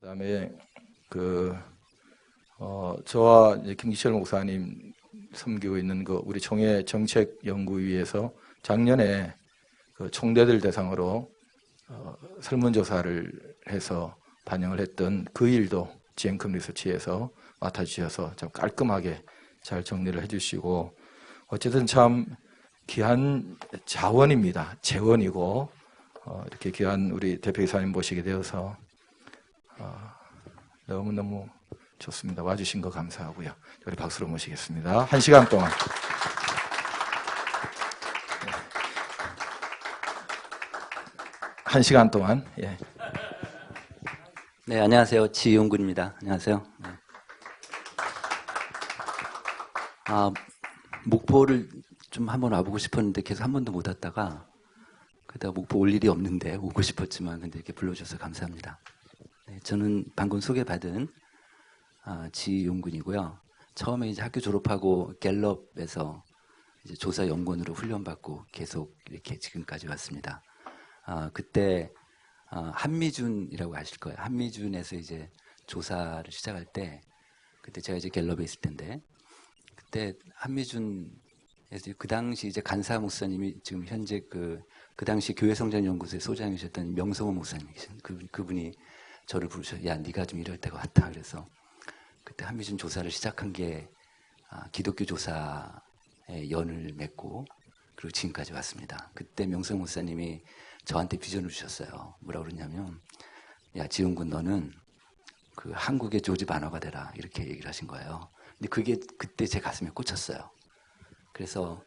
그다음에 저와 이제 김기철 목사님 섬기고 있는 우리 총회 정책연구위에서 작년에 총대들 대상으로 설문조사를 해서 반영을 했던 그 일도 GM컴 리서치에서 맡아주셔서 좀 깔끔하게 잘 정리를 해주시고, 어쨌든 참 귀한 자원입니다. 재원이고, 이렇게 귀한 우리 대표이사님 모시게 되어서 너무너무 좋습니다. 와주신 거 감사하고요. 우리 박수로 모시겠습니다. 1시간 동안. 한 시간 동안. 예. 네, 안녕하세요. 지용군입니다. 안녕하세요. 네. 목포를 좀 한번 와보고 싶었는데 계속 한 번도 못 왔다가, 그러다가 목포 올 일이 없는데 오고 싶었지만 근데 이렇게 불러주셔서 감사합니다. 네, 저는 방금 소개받은 지용군이고요. 처음에 이제 학교 졸업하고 갤럽에서 이제 조사 연구원으로 훈련받고 계속 이렇게 지금까지 왔습니다. 그때 한미준이라고 아실 거예요. 한미준에서 이제 조사를 시작할 때, 그때 제가 이제 갤럽에 있을 텐데, 그때 한미준에서 그 당시 이제 간사 목사님이 지금 현재 그 당시 교회성장연구소의 소장이셨던 명성호 목사님 계신 그분이 저를 부르셔서, 야, 네가 좀 이럴 때가 왔다. 그래서 그때 한미준 조사를 시작한 게 기독교 조사의 연을 맺고 그리고 지금까지 왔습니다. 그때 명성호 목사님이 저한테 비전을 주셨어요. 뭐라고 그러냐면, 야, 지용군, 너는 그 한국의 조지 바너가 되라, 이렇게 얘기를 하신 거예요. 근데 그게 그때 제 가슴에 꽂혔어요. 그래서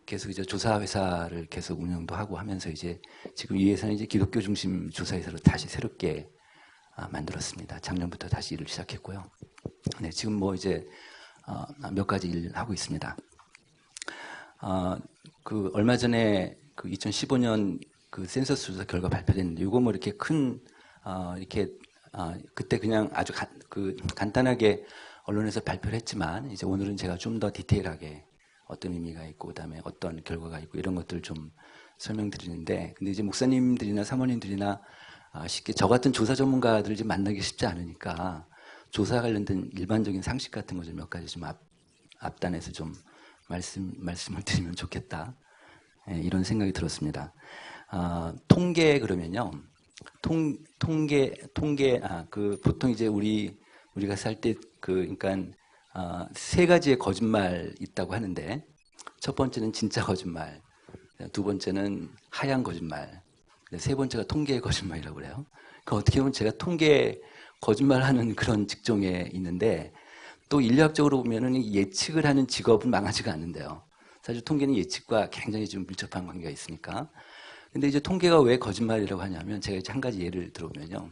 계속 이제 조사회사를 계속 운영도 하고 하면서 이제 지금 이 회사는 이제 기독교 중심 조사회사로 다시 새롭게 만들었습니다. 작년부터 다시 일을 시작했고요. 네, 지금 뭐 이제 몇 가지 일 하고 있습니다. 그 얼마 전에 그 2015년 그 센서스 조사 결과 발표됐는데, 이거 뭐 이렇게 큰 이렇게 그때 그냥 아주 간단하게 언론에서 발표를 했지만, 이제 오늘은 제가 좀 더 디테일하게 어떤 의미가 있고 그다음에 어떤 결과가 있고 이런 것들을 좀 설명드리는데, 근데 이제 목사님들이나 사모님들이나 쉽게 저 같은 조사 전문가들을 좀 만나기 쉽지 않으니까 조사 관련된 일반적인 상식 같은 거 좀 몇 가지 좀 앞단에서 좀 말씀을 드리면 좋겠다, 이런 생각이 들었습니다. 통계 그러면요, 통계 보통 이제 우리가 살 때 그러니까 세 가지의 거짓말 있다고 하는데, 첫 번째는 진짜 거짓말, 두 번째는 하얀 거짓말, 세 번째가 통계의 거짓말이라고 그래요. 그러니까 어떻게 보면 제가 통계 거짓말하는 그런 직종에 있는데, 또 인류학적으로 보면은 예측을 하는 직업은 망하지가 않는데요. 사실 통계는 예측과 굉장히 좀 밀접한 관계가 있으니까. 근데 이제 통계가 왜 거짓말이라고 하냐면, 제가 이제 한 가지 예를 들어보면요.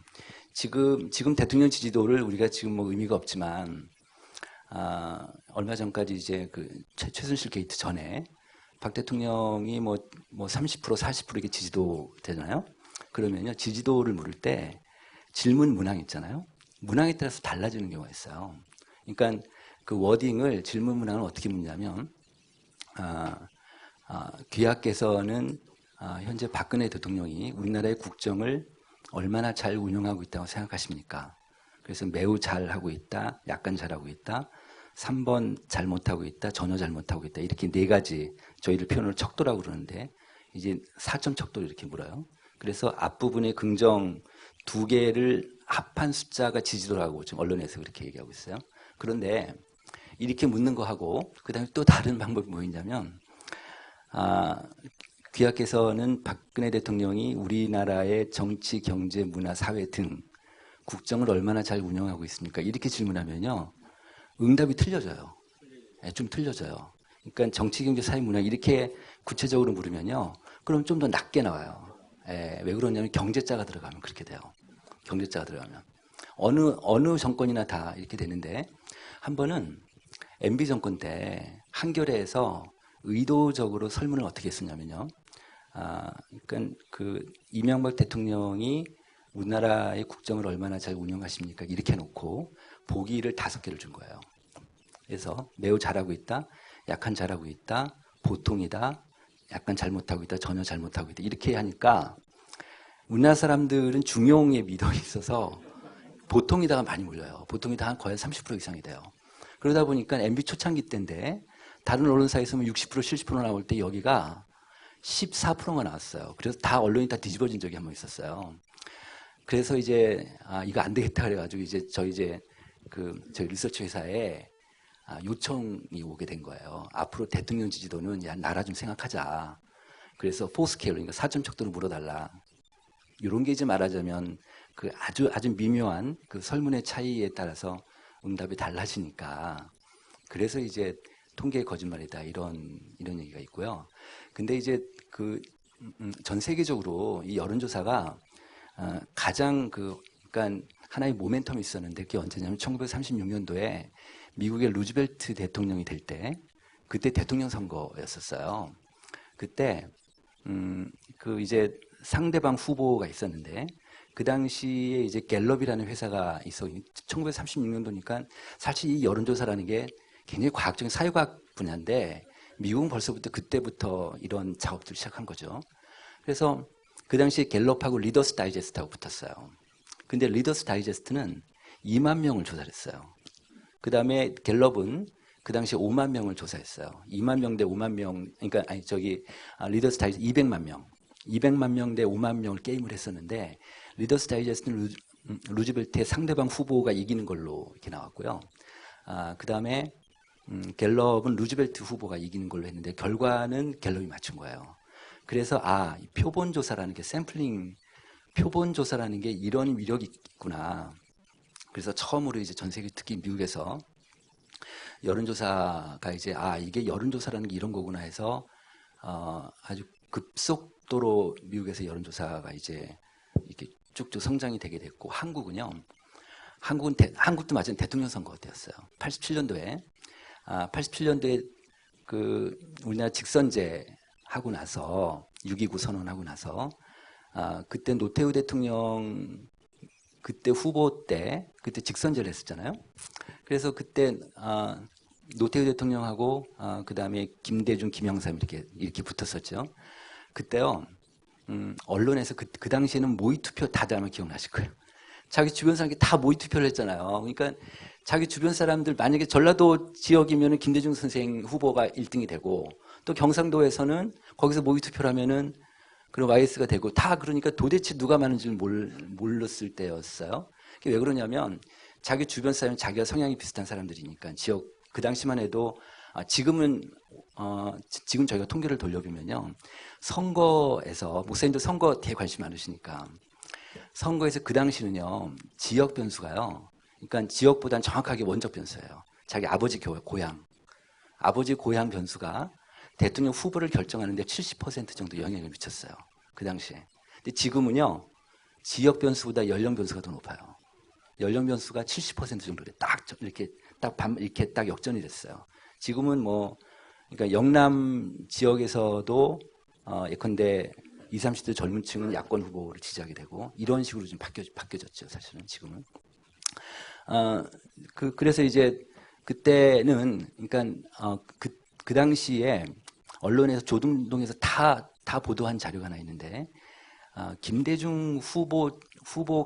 지금 대통령 지지도를 우리가 지금 뭐 의미가 없지만, 얼마 전까지 이제 그 최순실 게이트 전에 박 대통령이 뭐 30%, 40% 이렇게 지지도 되잖아요. 그러면요, 지지도를 물을 때 질문 문항 있잖아요. 문항에 따라서 달라지는 경우가 있어요. 그러니까 그 워딩을, 질문 문항을 어떻게 묻냐면, 귀하께서는 현재 박근혜 대통령이 우리나라의 국정을 얼마나 잘 운영하고 있다고 생각하십니까? 그래서 매우 잘하고 있다, 약간 잘하고 있다, 3번 잘못하고 있다, 전혀 잘못하고 있다, 이렇게 네 가지, 저희들 표현을 척도라고 그러는데, 이제 4점 척도를 이렇게 물어요. 그래서 앞부분에 긍정 두 개를 합한 숫자가 지지도라고 지금 언론에서 그렇게 얘기하고 있어요. 그런데 이렇게 묻는 거하고 그다음에 또 다른 방법이 뭐 있냐면, 귀하께서는 박근혜 대통령이 우리나라의 정치, 경제, 문화, 사회 등 국정을 얼마나 잘 운영하고 있습니까? 이렇게 질문하면요, 응답이 틀려져요. 좀 틀려져요. 그러니까 정치, 경제, 사회, 문화 이렇게 구체적으로 물으면요, 그럼 좀 더 낮게 나와요. 왜 그러냐면 경제자가 들어가면 그렇게 돼요. 경제자가 들어가면 어느 정권이나 다 이렇게 되는데, 한 번은 MB 정권 때 한겨레에서 의도적으로 설문을 어떻게 했었냐면요, 그러니까 그 이명박 대통령이 우리나라의 국정을 얼마나 잘 운영하십니까? 이렇게 해놓고 보기를 5개를 준 거예요. 그래서 매우 잘하고 있다, 약간 잘하고 있다, 보통이다, 약간 잘못하고 있다, 전혀 잘못하고 있다, 이렇게 하니까 우리나라 사람들은 중용에 믿어 있어서 보통에다가 많이 몰려요. 보통에다 한 거의 30% 이상이 돼요. 그러다 보니까 MB 초창기 때인데 다른 언론사에서는 60% 70% 나올 때 여기가 14%가 나왔어요. 그래서 다 언론이 다 뒤집어진 적이 한 번 있었어요. 그래서 이제 이거 안 되겠다 그래가지고 이제 저희 리서치 회사에 요청이 오게 된 거예요. 앞으로 대통령 지지도는 야 나라 좀 생각하자. 그래서 4스케일, 그러니까 4.척도로 물어달라. 이런 게 이제 말하자면 그 아주 미묘한 그 설문의 차이에 따라서 응답이 달라지니까 그래서 이제 통계의 거짓말이다 이런 얘기가 있고요. 근데 이제 그 전 세계적으로 이 여론조사가 가장 그러니까 하나의 모멘텀이 있었는데 그게 언제냐면 1936년도에 미국의 루즈벨트 대통령이 될 때 그때 대통령 선거였었어요. 그때 그 이제 상대방 후보가 있었는데 그 당시에 이제 갤럽이라는 회사가 있어 1936년도니까 사실 이 여론조사라는 게 굉장히 과학적인 사회과학 분야인데 미국은 벌써부터 그때부터 이런 작업들을 시작한 거죠. 그래서 그 당시에 갤럽하고 리더스 다이제스트하고 붙었어요. 근데 리더스 다이제스트는 2만 명을 조사했어요. 그 다음에 갤럽은 그 당시에 5만 명을 조사했어요. 2만 명 대 5만 명, 그러니까 리더스 다이제스트 200만 명. 200만 명 대 5만 명을 게임을 했었는데 리더스 다이제스트는 루즈벨트의 상대방 후보가 이기는 걸로 이렇게 나왔고요. 그 다음에 갤럽은 루즈벨트 후보가 이기는 걸로 했는데 결과는 갤럽이 맞춘 거예요. 그래서 표본 조사라는 게 샘플링 표본 조사라는 게 이런 위력이 있구나. 그래서 처음으로 이제 전 세계 특히 미국에서 여론조사가 이제 이게 여론조사라는 게 이런 거구나 해서 아주 급속도로 미국에서 여론조사가 이제 이렇게 쭉쭉 성장이 되게 됐고 한국은요. 한국도 마찬가지 대통령 선거 때였어요. 87년도에 87년도에 그 우리나라 직선제 하고 나서 6.29 선언하고 나서 그때 노태우 대통령 그때 후보 때 그때 직선제를 했었잖아요. 그래서 그때 노태우 대통령하고 그 다음에 김대중, 김영삼 이렇게 붙었었죠. 그때요 언론에서 그 당시에는 모의투표 다들 아마 기억나실 거예요. 자기 주변 사람이 다 모의투표를 했잖아요. 그러니까 자기 주변 사람들 만약에 전라도 지역이면 김대중 선생 후보가 1등이 되고 또 경상도에서는 거기서 모의투표를 하면은 그런 YS가 되고 다 그러니까 도대체 누가 많은지를 몰랐을 때였어요. 그게 왜 그러냐면 자기 주변 사람 자기가 성향이 비슷한 사람들이니까 지역 그 당시만 해도 지금 저희가 통계를 돌려보면요 선거에서 목사님도 선거 되게 관심 많으시니까 선거에서 그 당시는요 지역 변수가요 그러니까 지역보다는 정확하게 원적 변수예요. 자기 아버지 고향 변수가 대통령 후보를 결정하는데 70% 정도 영향을 미쳤어요. 그 당시에. 근데 지금은요 지역 변수보다 연령 변수가 더 높아요. 연령 변수가 70% 정도 이렇게 딱 역전이 됐어요. 지금은 그러니까 영남 지역에서도 예컨대 20, 30대 젊은 층은 야권 후보를 지지하게 되고 이런 식으로 좀 바뀌어졌죠. 사실은 지금은. 그래서 이제 그때는 그러니까 그 당시에 언론에서 조중동에서 다 보도한 자료가 하나 있는데 김대중 후보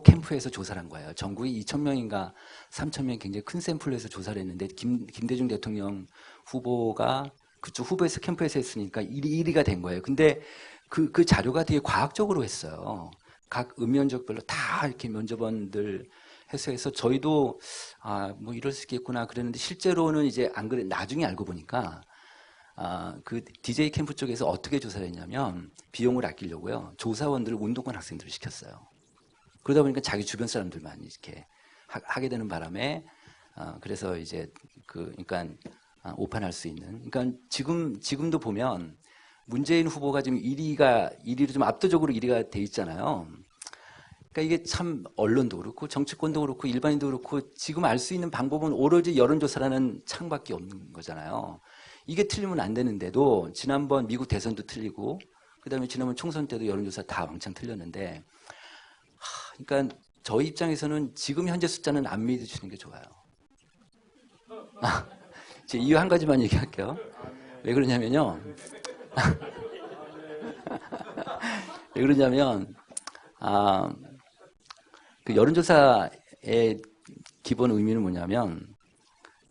캠프에서 조사를 한 거예요. 전국에 2,000명인가 3,000명 굉장히 큰 샘플로 해서 조사를 했는데 김대중 대통령 후보가 그쪽 후보에서 캠프에서 했으니까 1위가 된 거예요. 근데 그 자료가 되게 과학적으로 했어요. 각 읍면적별로 다 이렇게 면접원들 해서 저희도 뭐 이럴 수 있겠구나 그랬는데 실제로는 이제 안 그래 나중에 알고 보니까 그 DJ 캠프 쪽에서 어떻게 조사를 했냐면 비용을 아끼려고요 조사원들을 운동권 학생들을 시켰어요. 그러다 보니까 자기 주변 사람들만 이렇게 하게 되는 바람에 그래서 이제 그러니까 오판할 수 있는 그러니까 지금도 보면 문재인 후보가 지금 1위로 좀 압도적으로 1위가 돼 있잖아요. 그러니까 이게 참 언론도 그렇고 정치권도 그렇고 일반인도 그렇고 지금 알 수 있는 방법은 오로지 여론조사라는 창밖에 없는 거잖아요. 이게 틀리면 안 되는데도 지난번 미국 대선도 틀리고 그다음에 지난번 총선 때도 여론조사 다 왕창 틀렸는데 그러니까 저희 입장에서는 지금 현재 숫자는 안 믿으시는 게 좋아요. 제 이유 한 가지만 얘기할게요. 왜 그러냐면요. 왜 그러냐면 그 여론조사에 기본 의미는 뭐냐면,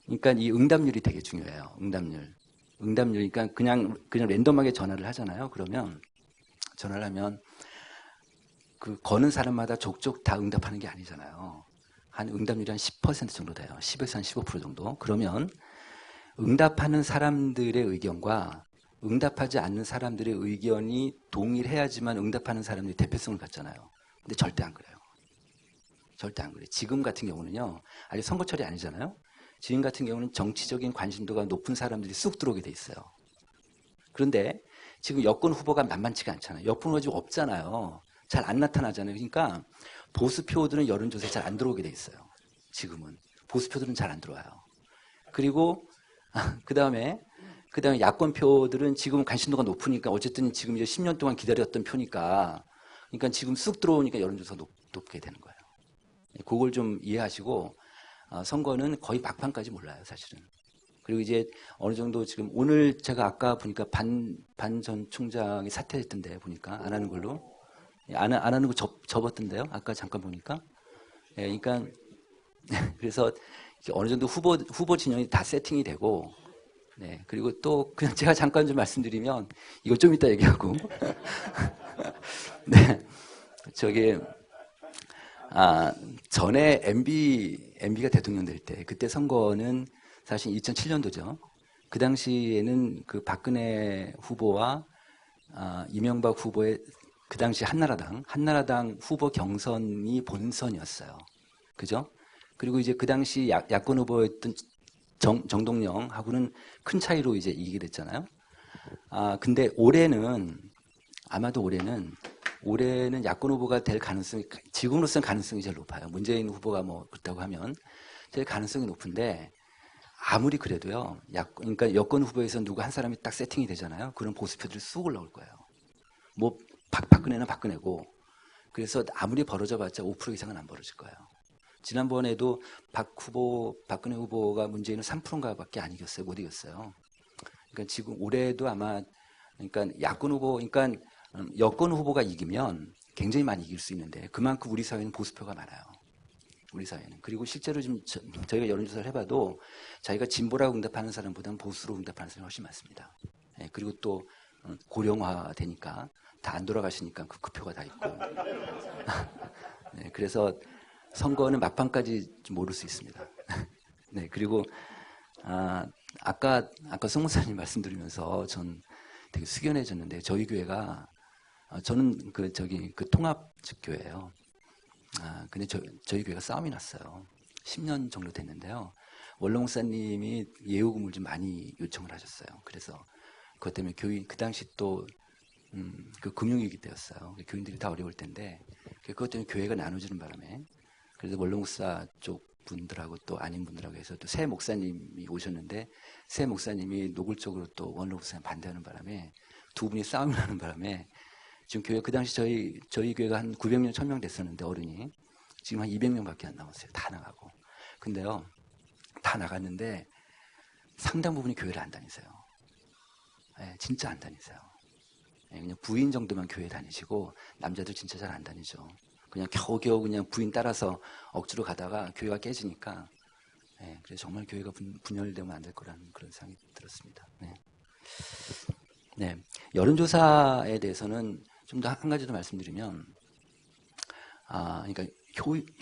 그러니까 이 응답률이 되게 중요해요. 응답률. 그러니까 그냥 랜덤하게 전화를 하잖아요. 그러면 전화를 하면 그 거는 사람마다 족족 다 응답하는 게 아니잖아요. 한 응답률이 한 10% 정도 돼요. 10에서 한 15% 정도. 그러면 응답하는 사람들의 의견과 응답하지 않는 사람들의 의견이 동일해야지만 응답하는 사람들이 대표성을 갖잖아요. 근데 절대 안 그래요. 절대 안 그래요. 지금 같은 경우는요. 아직 선거철이 아니잖아요. 지금 같은 경우는 정치적인 관심도가 높은 사람들이 쑥 들어오게 돼 있어요. 그런데 지금 여권 후보가 만만치가 않잖아요. 여권 후보가 지금 없잖아요. 잘 안 나타나잖아요. 그러니까 보수표들은 여론조사에 잘 안 들어오게 돼 있어요. 지금은. 보수표들은 잘 안 들어와요. 그리고 그 다음에 야권표들은 지금 관심도가 높으니까 어쨌든 지금 이제 10년 동안 기다렸던 표니까 그러니까 지금 쑥 들어오니까 여론조사가 높게 되는 거예요. 그걸 좀 이해하시고 선거는 거의 막판까지 몰라요, 사실은. 그리고 이제 어느 정도 지금 오늘 제가 아까 보니까 반 전 총장이 사퇴했던데 보니까 안 하는 걸로 안 하는 거 접었던데요. 아까 잠깐 보니까. 예, 그러니까 그래서 어느 정도 후보 진영이 다 세팅이 되고, 네, 그리고 또 그냥 제가 잠깐 좀 말씀드리면 이거 좀 이따 얘기하고, 네, 저기 전에 MB가 대통령 될 때 그때 선거는 사실 2007년도죠. 그 당시에는 그 박근혜 후보와 이명박 후보의 그 당시 한나라당 후보 경선이 본선이었어요. 그죠? 그리고 이제 그 당시 야권 후보였던 정동영하고는 큰 차이로 이제 이기게 됐잖아요. 근데 아마도 올해는 야권 후보가 될 가능성이, 지금으로서는 가능성이 제일 높아요. 문재인 후보가 뭐 그렇다고 하면 제일 가능성이 높은데, 아무리 그래도요, 그러니까 여권 후보에서 누구 한 사람이 딱 세팅이 되잖아요. 그런 보수표들이 쑥 올라올 거예요. 뭐, 박근혜는 박근혜고, 그래서 아무리 벌어져봤자 5% 이상은 안 벌어질 거예요. 지난번에도 박근혜 후보가 문재인은 3%인가 밖에 안 이겼어요. 못 이겼어요. 그러니까 지금 올해도 아마, 그러니까 여권 후보가 이기면 굉장히 많이 이길 수 있는데, 그만큼 우리 사회는 보수표가 많아요. 우리 사회는. 그리고 실제로 지금 저희가 여론조사를 해봐도 자기가 진보라고 응답하는 사람보다는 보수로 응답하는 사람이 훨씬 많습니다. 네, 그리고 또 고령화 되니까 다 안 돌아가시니까 그 표가 다 있고. 네, 그래서 선거는 막판까지 좀 모를 수 있습니다. 네, 그리고 아까 송 목사님 말씀드리면서 전 되게 숙연해졌는데, 저희 교회가 저는 그 통합 교회예요. 근데 저희 교회가 싸움이 났어요. 10년 정도 됐는데요. 원로 목사님이 예우금을 좀 많이 요청을 하셨어요. 그래서 그것 때문에 그 당시 또 그 금융위기 때였어요. 교인들이 다 어려울 텐데, 그것 때문에 교회가 나눠지는 바람에, 그래서 원로 목사 쪽 분들하고 또 아닌 분들하고 해서 또 새 목사님이 오셨는데, 새 목사님이 노골적으로 또 원로 목사님 반대하는 바람에 두 분이 싸움을 하는 바람에 지금 교회, 그 당시 저희 교회가 한 900명, 1000명 됐었는데, 어른이 지금 한 200명밖에 안 남았어요. 다 나가고. 근데요, 다 나갔는데 상당 부분이 교회를 안 다니세요. 네, 진짜 안 다니세요. 네, 그냥 부인 정도만 교회 다니시고 남자들 진짜 잘 안 다니죠. 그냥 겨우겨우 그냥 부인 따라서 억지로 가다가 교회가 깨지니까, 네, 그래서 정말 교회가 분열되면 안 될 거라는 그런 생각이 들었습니다. 네. 네, 여론조사에 대해서는 좀 더 한 가지 더 말씀드리면, 그러니까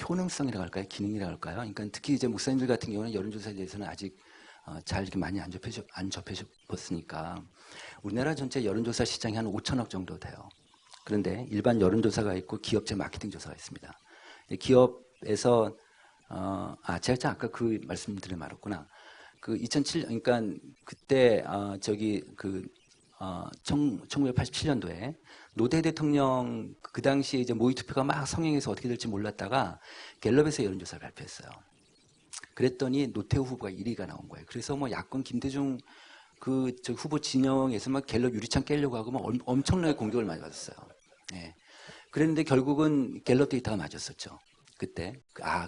효능성이라고 할까요? 기능이라고 할까요? 그러니까 특히 이제 목사님들 같은 경우는 여론조사에 대해서는 아직 잘 이렇게 많이 안 접해봤으니까, 우리나라 전체 여론조사 시장이 한 5천억 정도 돼요. 그런데 일반 여론조사가 있고 기업체 마케팅 조사가 있습니다. 기업에서 제가 아까 그 말씀드린 말았구나. 그 2007, 그러니까 그때 1987년도에 노대 대통령 그 당시에 이제 모의 투표가 막 성행해서 어떻게 될지 몰랐다가 갤럽에서 여론조사를 발표했어요. 그랬더니 노태우 후보가 1위가 나온 거예요. 그래서 뭐 야권 김대중 후보 진영에서 막 갤럽 유리창 깨려고 하고 막 엄청나게 공격을 많이 받았어요. 예. 그랬는데 결국은 갤럽 데이터가 맞았었죠. 그때.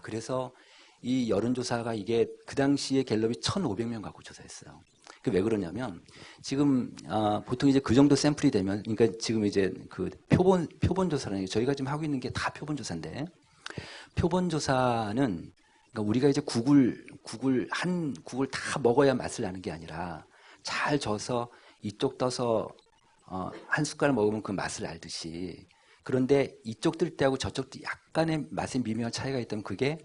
그래서 이 여론조사가 이게 그 당시에 갤럽이 1,500명 갖고 조사했어요. 왜 그러냐면 지금 보통 이제 그 정도 샘플이 되면, 그러니까 지금 이제 그 표본 조사라는 게 저희가 지금 하고 있는 게 다 표본 조사인데, 표본 조사는 그러니까 우리가 이제 국을 다 먹어야 맛을 나는 게 아니라 잘 져서 이쪽 떠서 한 숟갈 먹으면 그 맛을 알듯이, 그런데 이쪽 뜰 때하고 저쪽 뜰 약간의 맛의 미묘한 차이가 있다면 그게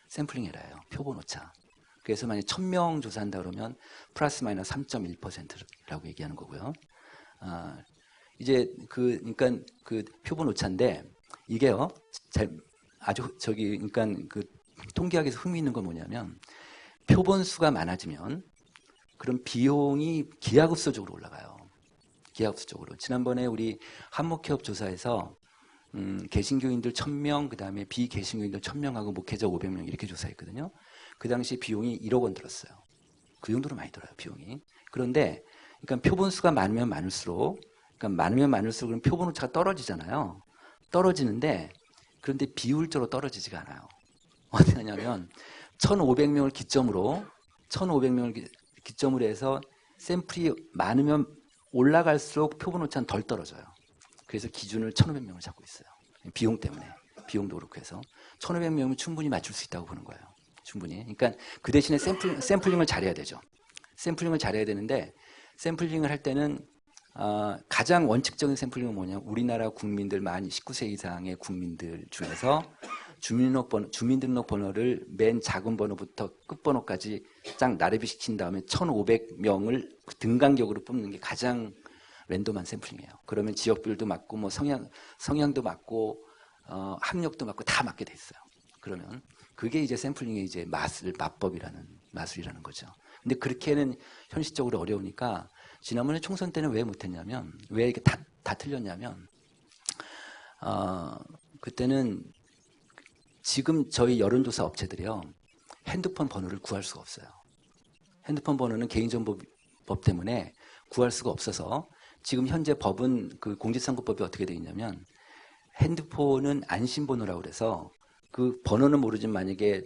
샘플링 에러예요. 표본 오차. 그래서 만약 1000명 조사한다 그러면 플러스 마이너스 3.1%라고 얘기하는 거고요. 이제 그러니까 그 표본 오차인데 이게요. 아주 그러니까 그 통계학에서 흥미있는 건 뭐냐면 표본 수가 많아지면 그럼 비용이 기하급수적으로 올라가요. 기하급수적으로. 지난번에 우리 한목협 조사에서 개신교인들 1000명, 그 다음에 비개신교인들 1000명하고 목회자 500명 이렇게 조사했거든요. 그 당시 비용이 1억 원 들었어요. 그 정도로 많이 들어요, 비용이. 그런데 그러니까 표본 수가 많으면 많을수록, 그럼 표본 오차가 떨어지잖아요. 떨어지는데 그런데 비율적으로 떨어지지가 않아요. 어떻게 하냐면 1500명을 기점으로 해서 샘플이 많으면 올라갈수록 표본 오차는 덜 떨어져요. 그래서 기준을 1500명을 잡고 있어요. 비용 때문에. 비용도 그렇고 해서 1500명이면 충분히 맞출 수 있다고 보는 거예요. 충분히. 그러니까 그 대신에 샘플링을 잘해야 되죠. 샘플링을 잘해야 되는데 샘플링을 할 때는 가장 원칙적인 샘플링은 뭐냐? 우리나라 국민들 만 19세 이상의 국민들 중에서 주민등록번호를 맨 작은 번호부터 끝번호까지 쫙 나래비 시킨 다음에 1500명을 등간격으로 뽑는 게 가장 랜덤한 샘플링이에요. 그러면 지역별도 맞고 뭐 성향도 맞고 학력도 맞고 다 맞게 돼 있어요. 그러면 그게 이제 샘플링의 이제 마술이라는 거죠. 근데 그렇게는 현실적으로 어려우니까 지난번에 총선 때는 왜 못했냐면, 왜 이렇게 다 틀렸냐면, 그때는 지금 저희 여론조사 업체들이요, 핸드폰 번호를 구할 수가 없어요. 핸드폰 번호는 개인정보법 때문에 구할 수가 없어서 지금 현재 법은 그 공직선거법이 어떻게 되어 있냐면 핸드폰은 안심번호라고 그래서 그 번호는 모르지만 만약에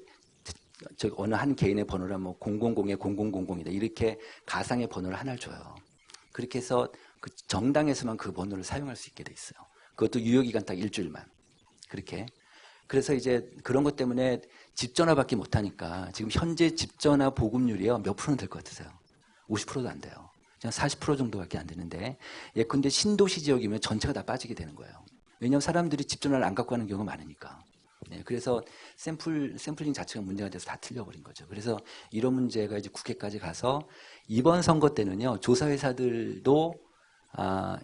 어느 한 개인의 번호라 뭐 000에 0000이다 이렇게 가상의 번호를 하나를 줘요. 그렇게 해서 그 정당에서만 그 번호를 사용할 수 있게 돼 있어요. 그것도 유효기간 딱 일주일만. 그렇게. 그래서 이제 그런 것 때문에 집전화밖에 못하니까 지금 현재 집전화 보급률이요 몇 프로는 될 것 같으세요? 50%도 안 돼요. 그냥 40% 정도밖에 안 되는데 예컨대 신도시 지역이면 전체가 다 빠지게 되는 거예요. 왜냐하면 사람들이 집전화를 안 갖고 가는 경우가 많으니까. 네, 그래서 샘플링 자체가 문제가 돼서 다 틀려버린 거죠. 그래서 이런 문제가 이제 국회까지 가서 이번 선거 때는요 조사회사들도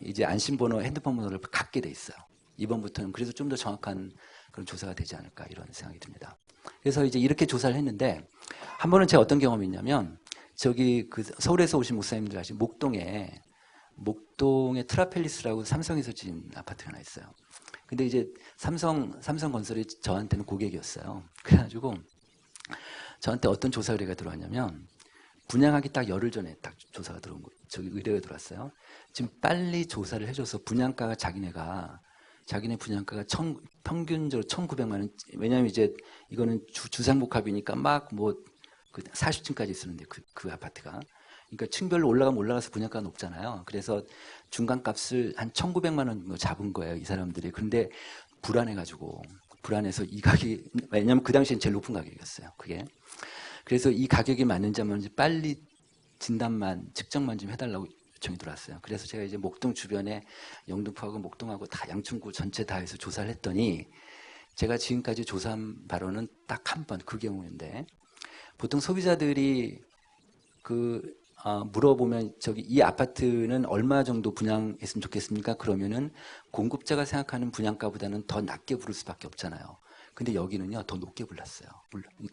이제 안심번호, 핸드폰 번호를 갖게 돼 있어요. 이번부터는 그래서 좀 더 정확한 그런 조사가 되지 않을까 이런 생각이 듭니다. 그래서 이제 이렇게 조사를 했는데 한 번은 제가 어떤 경험이 있냐면 저기 그 서울에서 오신 목사님들 아시죠? 목동에 트라펠리스라고 삼성에서 지은 아파트가 하나 있어요. 근데 이제 삼성건설이 저한테는 고객이었어요. 그래가지고 저한테 어떤 조사 의뢰가 들어왔냐면 분양하기 딱 열흘 전에 딱 조사가 들어온 거, 저기 의뢰가 들어왔어요. 지금 빨리 조사를 해줘서 분양가가 자기네 분양가가 평균적으로 1,900만 원. 왜냐하면 이제 이거는 주상복합이니까 막 뭐 그 40층까지 있었는데 그 아파트가. 그러니까 층별로 올라가서 분양가가 높잖아요. 그래서 중간값을 한 1,900만 원 정도 잡은 거예요, 이 사람들이. 근데 불안해서 이 가격이, 왜냐면 그 당시엔 제일 높은 가격이었어요, 그게. 그래서 이 가격이 맞는지 안 맞는지 빨리 측정만 좀 해달라고 요청이 들어왔어요. 그래서 제가 이제 목동 주변에 영등포하고 목동하고 다 양천구 전체 다 해서 조사를 했더니 제가 지금까지 조사한 바로는 딱 한 번 그 경우인데 보통 소비자들이 물어보면 저기 이 아파트는 얼마 정도 분양했으면 좋겠습니까? 그러면은 공급자가 생각하는 분양가보다는 더 낮게 부를 수밖에 없잖아요. 근데 여기는요 더 높게 불렀어요.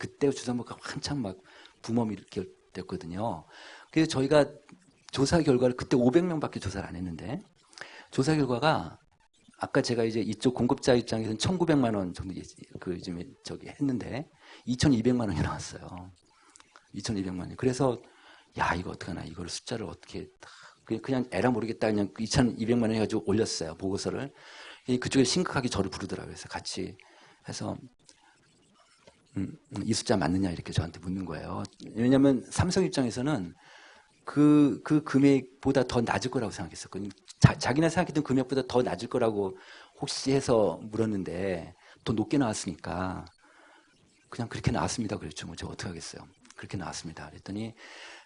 그때 주상복합 한창 막 붐업이 이렇게 됐거든요. 그래서 저희가 조사 결과를 그때 500명밖에 조사를 안 했는데 조사 결과가 아까 제가 이제 이쪽 공급자 입장에서는 1,900만 원 정도 저기 했는데 2,200만 원이 나왔어요. 2,200만 원. 그래서 야 이거 어떡하나 이걸 숫자를 어떻게 그냥 에라 모르겠다 그냥 2,200만 원 해가지고 올렸어요 보고서를. 그쪽에 심각하게 저를 부르더라고요. 그래서 같이 해서 이 숫자 맞느냐 이렇게 저한테 묻는 거예요. 왜냐하면 삼성 입장에서는 그 금액보다 더 낮을 거라고 생각했었거든요. 자기네 생각했던 금액보다 더 낮을 거라고 혹시 해서 물었는데 더 높게 나왔으니까 그냥 그렇게 나왔습니다. 그랬죠. 뭐 제가 어떻게 하겠어요. 그렇게 나왔습니다. 그랬더니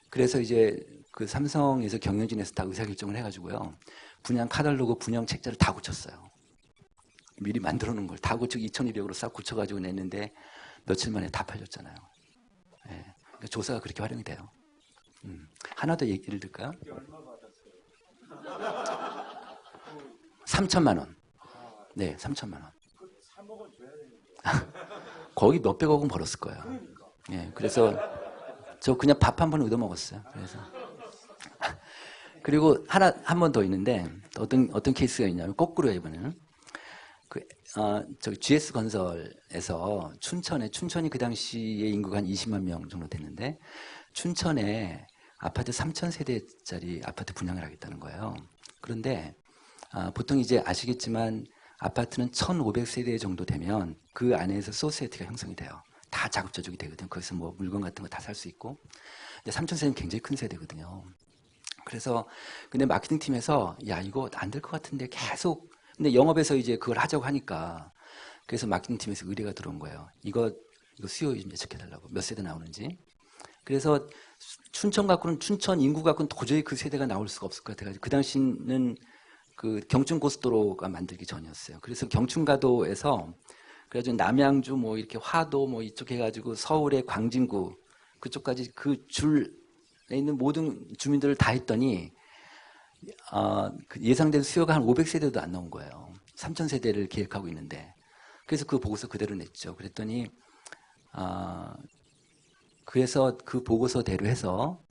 그래서 이제 그 삼성에서 경영진에서 다 의사결정을 해가지고요. 분양 카탈로그 분양 책자를 다 고쳤어요. 미리 만들어 놓은 걸 다 고치고 2,200으로 싹 고쳐가지고 냈는데 며칠 만에 다 팔렸잖아요. 예. 그러니까 조사가 그렇게 활용이 돼요. 하나 더 얘기를 들까요? 3천만 원. 네, 3천만 원. 거기 몇백억은 벌었을 거예요. 예, 그래서 저 그냥 밥 한 번 얻어 먹었어요. 그래서 그리고 한 번 더 있는데 어떤 케이스가 있냐면 거꾸로 이번에는 저기 GS 건설에서 춘천이 그 당시에 인구가 한 20만 명 정도 됐는데 춘천에 아파트 3,000세대짜리 아파트 분양을 하겠다는 거예요. 그런데 보통 이제 아시겠지만 아파트는 1,500세대 정도 되면 그 안에서 소사이어티가 형성이 돼요. 다 자급자족이 되거든요. 거기서 뭐 물건 같은 거 다 살 수 있고. 근데 3,000세대는 굉장히 큰 세대거든요. 그래서 근데 마케팅 팀에서 야 이거 안 될 것 같은데 계속 근데 영업에서 이제 그걸 하자고 하니까 그래서 마케팅 팀에서 의뢰가 들어온 거예요. 이거 수요 좀 예측해달라고 몇 세대 나오는지. 그래서 춘천 인구 갖고는 도저히 그 세대가 나올 수가 없을 것 같아가지고 그 당시는 그 경춘고속도로가 만들기 전이었어요. 그래서 경춘가도에서 그래가지고 남양주 뭐 이렇게 화도 뭐 이쪽 해가지고 서울의 광진구 그쪽까지 그 줄에 있는 모든 주민들을 다 했더니 그 예상된 수요가 한 500세대도 안 나온 거예요. 3,000세대를 계획하고 있는데 그래서 그 보고서 그대로 냈죠. 그랬더니 그래서 그 보고서대로 해서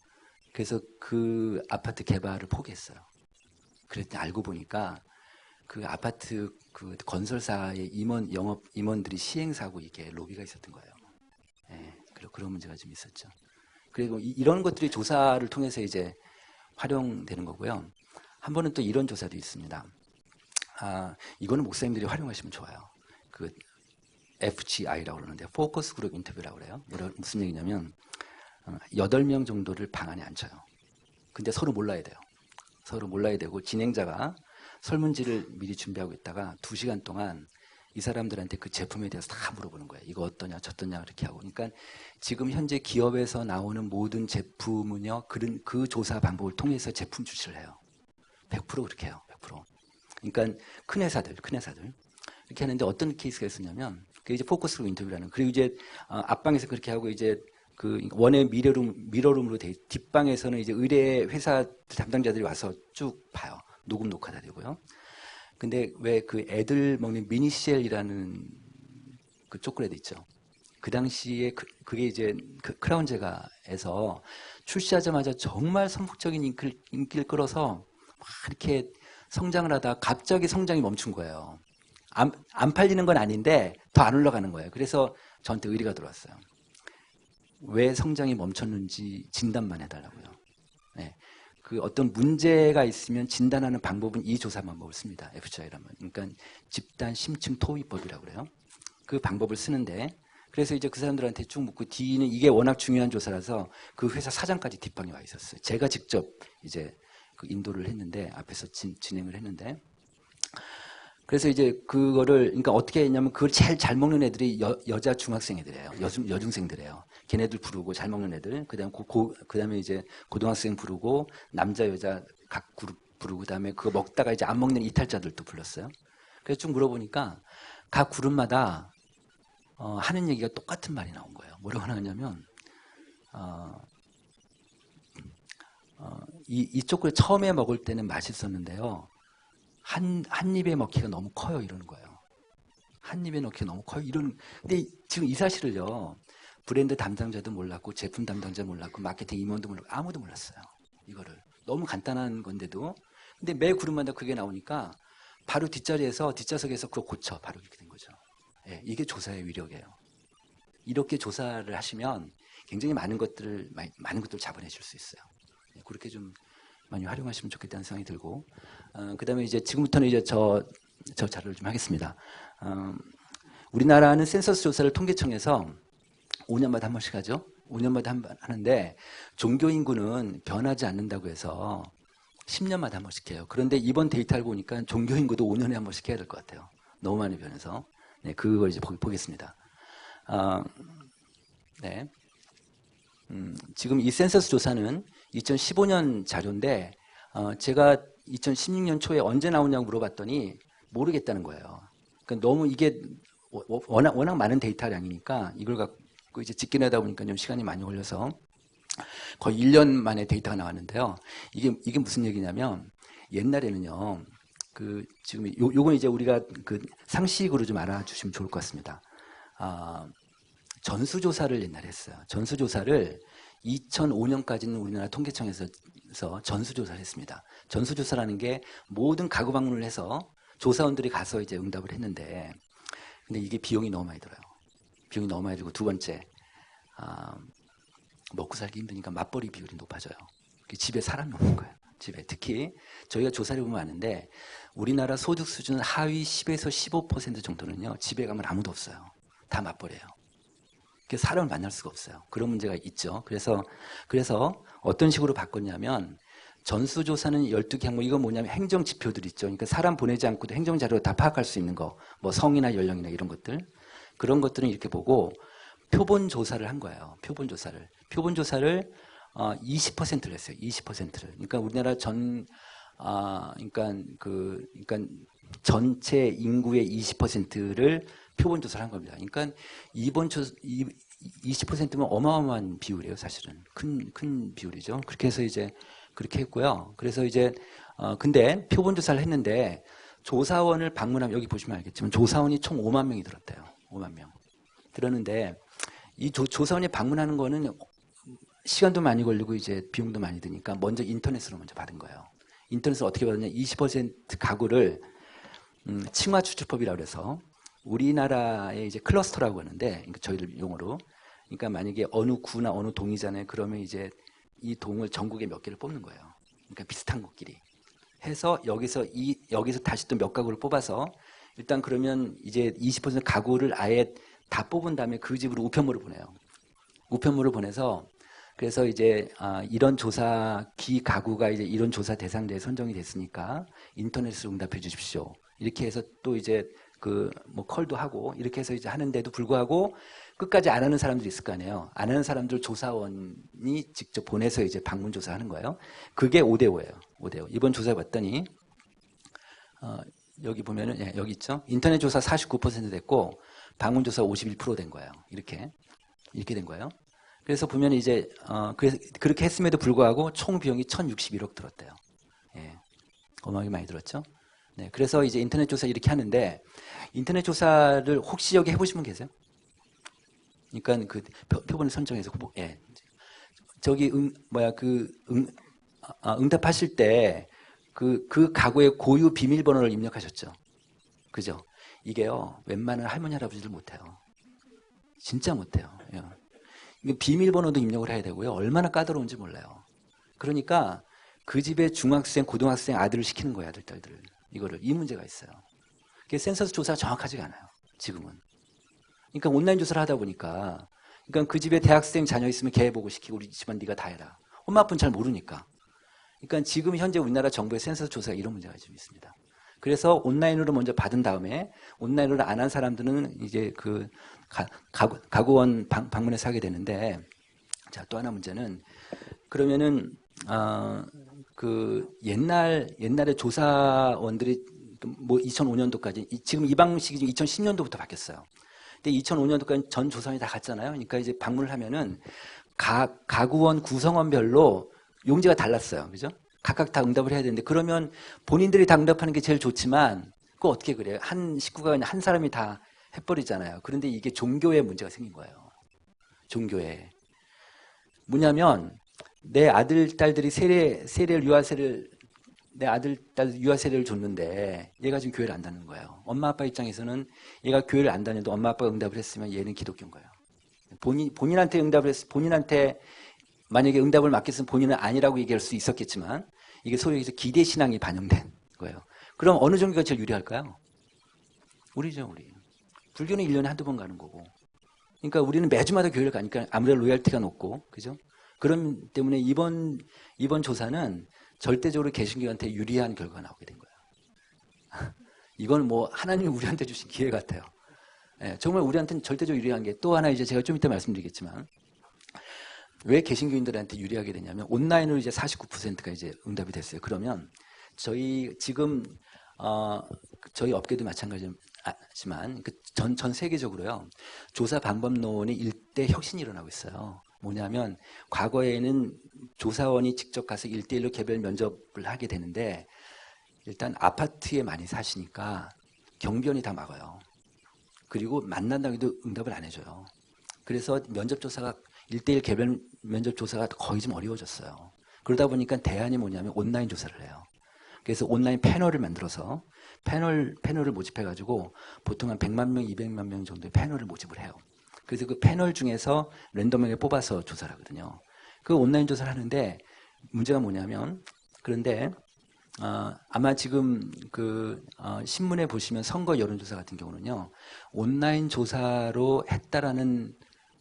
그래서 그 아파트 개발을 포기했어요. 그랬더니 알고 보니까 그 아파트 그 건설사의 영업 임원들이 시행사고 이게 로비가 있었던 거예요. 예, 그런 문제가 좀 있었죠. 그리고 이런 것들이 조사를 통해서 이제 활용되는 거고요. 한 번은 또 이런 조사도 있습니다. 이거는 목사님들이 활용하시면 좋아요. 그 FGI라고 그러는데 포커스 그룹 인터뷰라고 그래요. 무슨 얘기냐면 8명 정도를 방 안에 앉혀요. 근데 서로 몰라야 돼요. 서로 몰라야 되고 진행자가 설문지를 미리 준비하고 있다가 2시간 동안 이 사람들한테 그 제품에 대해서 다 물어보는 거예요. 이거 어떠냐 저떠냐 그렇게 하고. 그러니까 지금 현재 기업에서 나오는 모든 제품은요. 그 조사 방법을 통해서 제품 출시를 해요. 100% 그렇게 해요. 100%. 그러니까 큰 회사들 이렇게 하는데 어떤 케이스가 있었냐면 그게 이제 포커스 그룹 인터뷰라는 그리고 이제 앞방에서 그렇게 하고 이제 그 원의 미러룸으로 돼 뒷방에서는 이제 의뢰 회사 담당자들이 와서 쭉 봐요. 녹음 녹화 다 되고요. 근데 왜 그 애들 먹는 미니쉘이라는 그 초콜릿 있죠. 그 당시에 그게 이제 그 크라운 제과에서 출시하자마자 정말 선풍적인 인기를 끌어서 막 이렇게 성장을 하다 갑자기 성장이 멈춘 거예요. 안 팔리는 건 아닌데 더 안 올라가는 거예요. 그래서 저한테 의뢰가 들어왔어요. 왜 성장이 멈췄는지 진단만 해달라고요. 네. 그 어떤 문제가 있으면 진단하는 방법은 이 조사 방법을 씁니다. FGI라면. 그러니까 집단 심층 토의법이라고 그래요. 그 방법을 쓰는데 그래서 이제 그 사람들한테 쭉 묻고 D는 이게 워낙 중요한 조사라서 그 회사 사장까지 뒷방에 와 있었어요. 제가 직접 이제 그 인도를 했는데 앞에서 진행을 했는데 그래서 이제 그거를 그러니까 어떻게 했냐면 그걸 제일 잘 먹는 애들이 여자 중학생 애들이에요. 여중생들이에요. 걔네들 부르고 잘 먹는 애들. 그다음에 이제 고등학생 부르고 남자 여자 각 그룹 부르고 그다음에 그거 먹다가 이제 안 먹는 이탈자들도 불렀어요. 그래서 쭉 물어보니까 각 그룹마다 하는 얘기가 똑같은 말이 나온 거예요. 뭐라고 하냐면 이 초콜릿 처음에 먹을 때는 맛있었는데요. 한 입에 먹기가 너무 커요. 이러는 거예요. 한 입에 넣기가 너무 커요. 근데 지금 이 사실을요. 브랜드 담당자도 몰랐고 제품 담당자도 몰랐고 마케팅 임원도 몰랐고 아무도 몰랐어요. 이거를. 너무 간단한 건데도. 근데 매 그룹마다 그게 나오니까 바로 뒷좌석에서 그거 고쳐. 바로 이렇게 된 거죠. 예, 이게 조사의 위력이에요. 이렇게 조사를 하시면 굉장히 많은 것들을 잡아내실 수 있어요. 예, 그렇게 좀 많이 활용하시면 좋겠다는 생각이 들고 그 다음에 이제 지금부터는 이제 저 자료를 좀 하겠습니다. 우리나라는 센서스 조사를 통계청에서 5년마다 한 번씩 하죠. 5년마다 한 번 하는데 종교 인구는 변하지 않는다고 해서 10년마다 한 번씩 해요. 그런데 이번 데이터를 보니까 종교 인구도 5년에 한 번씩 해야 될 것 같아요. 너무 많이 변해서. 네, 그걸 이제 보겠습니다. 네. 지금 이 센서스 조사는 2015년 자료인데 제가 2016년 초에 언제 나오냐고 물어봤더니 모르겠다는 거예요. 그러니까 너무 이게 워낙 많은 데이터량이니까 이걸 갖고 이제 집계내다 보니까 좀 시간이 많이 걸려서 거의 1년 만에 데이터가 나왔는데요. 이게 무슨 얘기냐면 옛날에는요. 지금 요건 이제 우리가 그 상식으로 좀 알아주시면 좋을 것 같습니다. 전수조사를 옛날에 했어요. 전수조사를 2005년까지는 우리나라 통계청에서 전수조사를 했습니다. 전수조사라는 게 모든 가구 방문을 해서 조사원들이 가서 이제 응답을 했는데, 근데 이게 비용이 너무 많이 들어요. 비용이 너무 많이 들고, 두 번째, 먹고 살기 힘드니까 맞벌이 비율이 높아져요. 집에 사람이 없는 거예요. 집에. 특히 저희가 조사를 보면 아는데, 우리나라 소득 수준은 하위 10에서 15% 정도는요, 집에 가면 아무도 없어요. 다 맞벌이에요. 사람을 만날 수가 없어요. 그런 문제가 있죠. 그래서 어떤 식으로 바꿨냐면 전수조사는 12개 항목, 이건 뭐냐면 행정 지표들 있죠. 그러니까 사람 보내지 않고도 행정 자료로 다 파악할 수 있는 거, 뭐 성이나 연령이나 이런 것들, 그런 것들은 이렇게 보고 표본 조사를 한 거예요. 표본 조사를 20%를 했어요. 20%를. 그러니까 우리나라 그러니까 전체 인구의 20%를 표본 조사를 한 겁니다. 그러니까 이번 20%면 어마어마한 비율이에요, 사실은. 큰 비율이죠. 그렇게 해서 이제 그렇게 했고요. 그래서 이제 근데 표본 조사를 했는데 조사원을 방문하면, 여기 보시면 알겠지만 조사원이 총 5만 명이 들었대요. 5만 명. 들었는데 이 조사원이 방문하는 거는 시간도 많이 걸리고 이제 비용도 많이 드니까 먼저 인터넷으로 먼저 받은 거예요. 인터넷으로 어떻게 받았냐? 20% 가구를 층화 추출법이라고 해서 우리나라의 이제 클러스터라고 하는데, 그러니까 저희들 용어로, 그러니까 만약에 어느 구나 어느 동이잖아요. 그러면 이제 이 동을 전국에 몇 개를 뽑는 거예요. 그러니까 비슷한 곳끼리 해서 여기서 다시 또 몇 가구를 뽑아서 일단 그러면 이제 20% 가구를 아예 다 뽑은 다음에 그 집으로 우편물을 보내요. 우편물을 보내서 그래서 이제 이런 조사 가구가 이제 이런 조사 대상자에 선정이 됐으니까 인터넷으로 응답해 주십시오. 이렇게 해서 또 이제 뭐 컬도 하고 이렇게 해서 이제 하는데도 불구하고 끝까지 안 하는 사람들이 있을 거 아니에요. 안 하는 사람들 조사원이 직접 보내서 이제 방문 조사하는 거예요. 그게 5대5예요. 5대5. 이번 조사해 봤더니 여기 보면은 여기 있죠. 인터넷 조사 49% 됐고 방문 조사 51% 된 거예요. 이렇게 된 거예요. 그래서 보면 이제 그렇게 했음에도 불구하고 총 비용이 1,061억 들었대요. 예. 어마어마하게 많이 들었죠. 네, 그래서 이제 인터넷 조사 이렇게 하는데 인터넷 조사를 혹시 여기 해보신 분 계세요? 그러니까 그 표본을 선정해서 저기 응답하실 때 그 가구의 고유 비밀번호를 입력하셨죠. 그죠? 이게요 웬만한 할머니 할아버지들 못해요. 진짜 못해요. 비밀번호도 입력을 해야 되고요. 얼마나 까다로운지 몰라요. 그러니까 그 집에 중학생, 고등학생 아들을 시키는 거예요, 아들, 딸들을. 이 문제가 있어요. 센서스 조사가 정확하지가 않아요, 지금은. 그러니까 온라인 조사를 하다 보니까, 그러니까 그 집에 대학생 자녀 있으면 걔 보고 시키고 우리 집안 네가 다 해라. 엄마 아빠는 잘 모르니까. 그러니까 지금 현재 우리나라 정부의 센서스 조사가 이런 문제가 좀 있습니다. 그래서 온라인으로 먼저 받은 다음에 온라인으로 안 한 사람들은 이제 가구원 방문해서 하게 되는데, 자, 또 하나 문제는 그러면은 옛날에 조사원들이 뭐 2005년도까지 지금 이 방식이 2010년도부터 바뀌었어요. 근데 2005년도까지 전 조사원이 다 갔잖아요. 그러니까 이제 방문을 하면은 가구원 구성원별로 용지가 달랐어요. 그죠? 각각 다 응답을 해야 되는데 그러면 본인들이 다 응답하는 게 제일 좋지만 그거 어떻게 그래요? 한 식구가 그냥 한 사람이 다 해버리잖아요. 그런데 이게 종교에 문제가 생긴 거예요. 종교에. 뭐냐면 내 아들, 딸들이 내 아들, 딸 유아세례를 줬는데 얘가 지금 교회를 안 다니는 거예요. 엄마 아빠 입장에서는 얘가 교회를 안 다녀도 엄마 아빠가 응답을 했으면 얘는 기독교인 거예요. 본인한테 만약에 응답을 맡겼으면 본인은 아니라고 얘기할 수 있었겠지만 이게 소위 얘기해서 기대신앙이 반영된 거예요. 그럼 어느 종교가 제일 유리할까요? 우리죠, 우리. 불교는 1년에 한두 번 가는 거고. 그러니까 우리는 매주마다 교회를 가니까 아무래도 로열티가 높고, 그죠? 그런 때문에 이번 조사는 절대적으로 개신교한테 유리한 결과가 나오게 된 거예요. 이건 뭐 하나님이 우리한테 주신 기회 같아요. 예, 정말 우리한테는 절대적으로 유리한 게 또 하나 이제 제가 좀 이따 말씀드리겠지만 왜 개신교인들한테 유리하게 되냐면 온라인으로 이제 49%가 이제 응답이 됐어요. 그러면 저희 지금 저희 업계도 마찬가지지만 전 세계적으로요 조사 방법론이 일대 혁신이 일어나고 있어요. 뭐냐면 과거에는 조사원이 직접 가서 1대1로 개별 면접을 하게 되는데 일단 아파트에 많이 사시니까 경비원이 다 막아요. 그리고 만난다고 해도 응답을 안 해줘요. 그래서 면접조사가 1대1 개별 면접조사가 거의 좀 어려워졌어요. 그러다 보니까 대안이 뭐냐면 온라인 조사를 해요. 그래서 온라인 패널을 만들어서 패널을 모집해가지고 보통 한 100만 명, 200만 명 정도의 패널을 모집을 해요. 그래서 그 패널 중에서 랜덤하게 뽑아서 조사를 하거든요. 그 온라인 조사를 하는데 문제가 뭐냐면 그런데 아마 지금 신문에 보시면 선거 여론조사 같은 경우는요 온라인 조사로 했다라는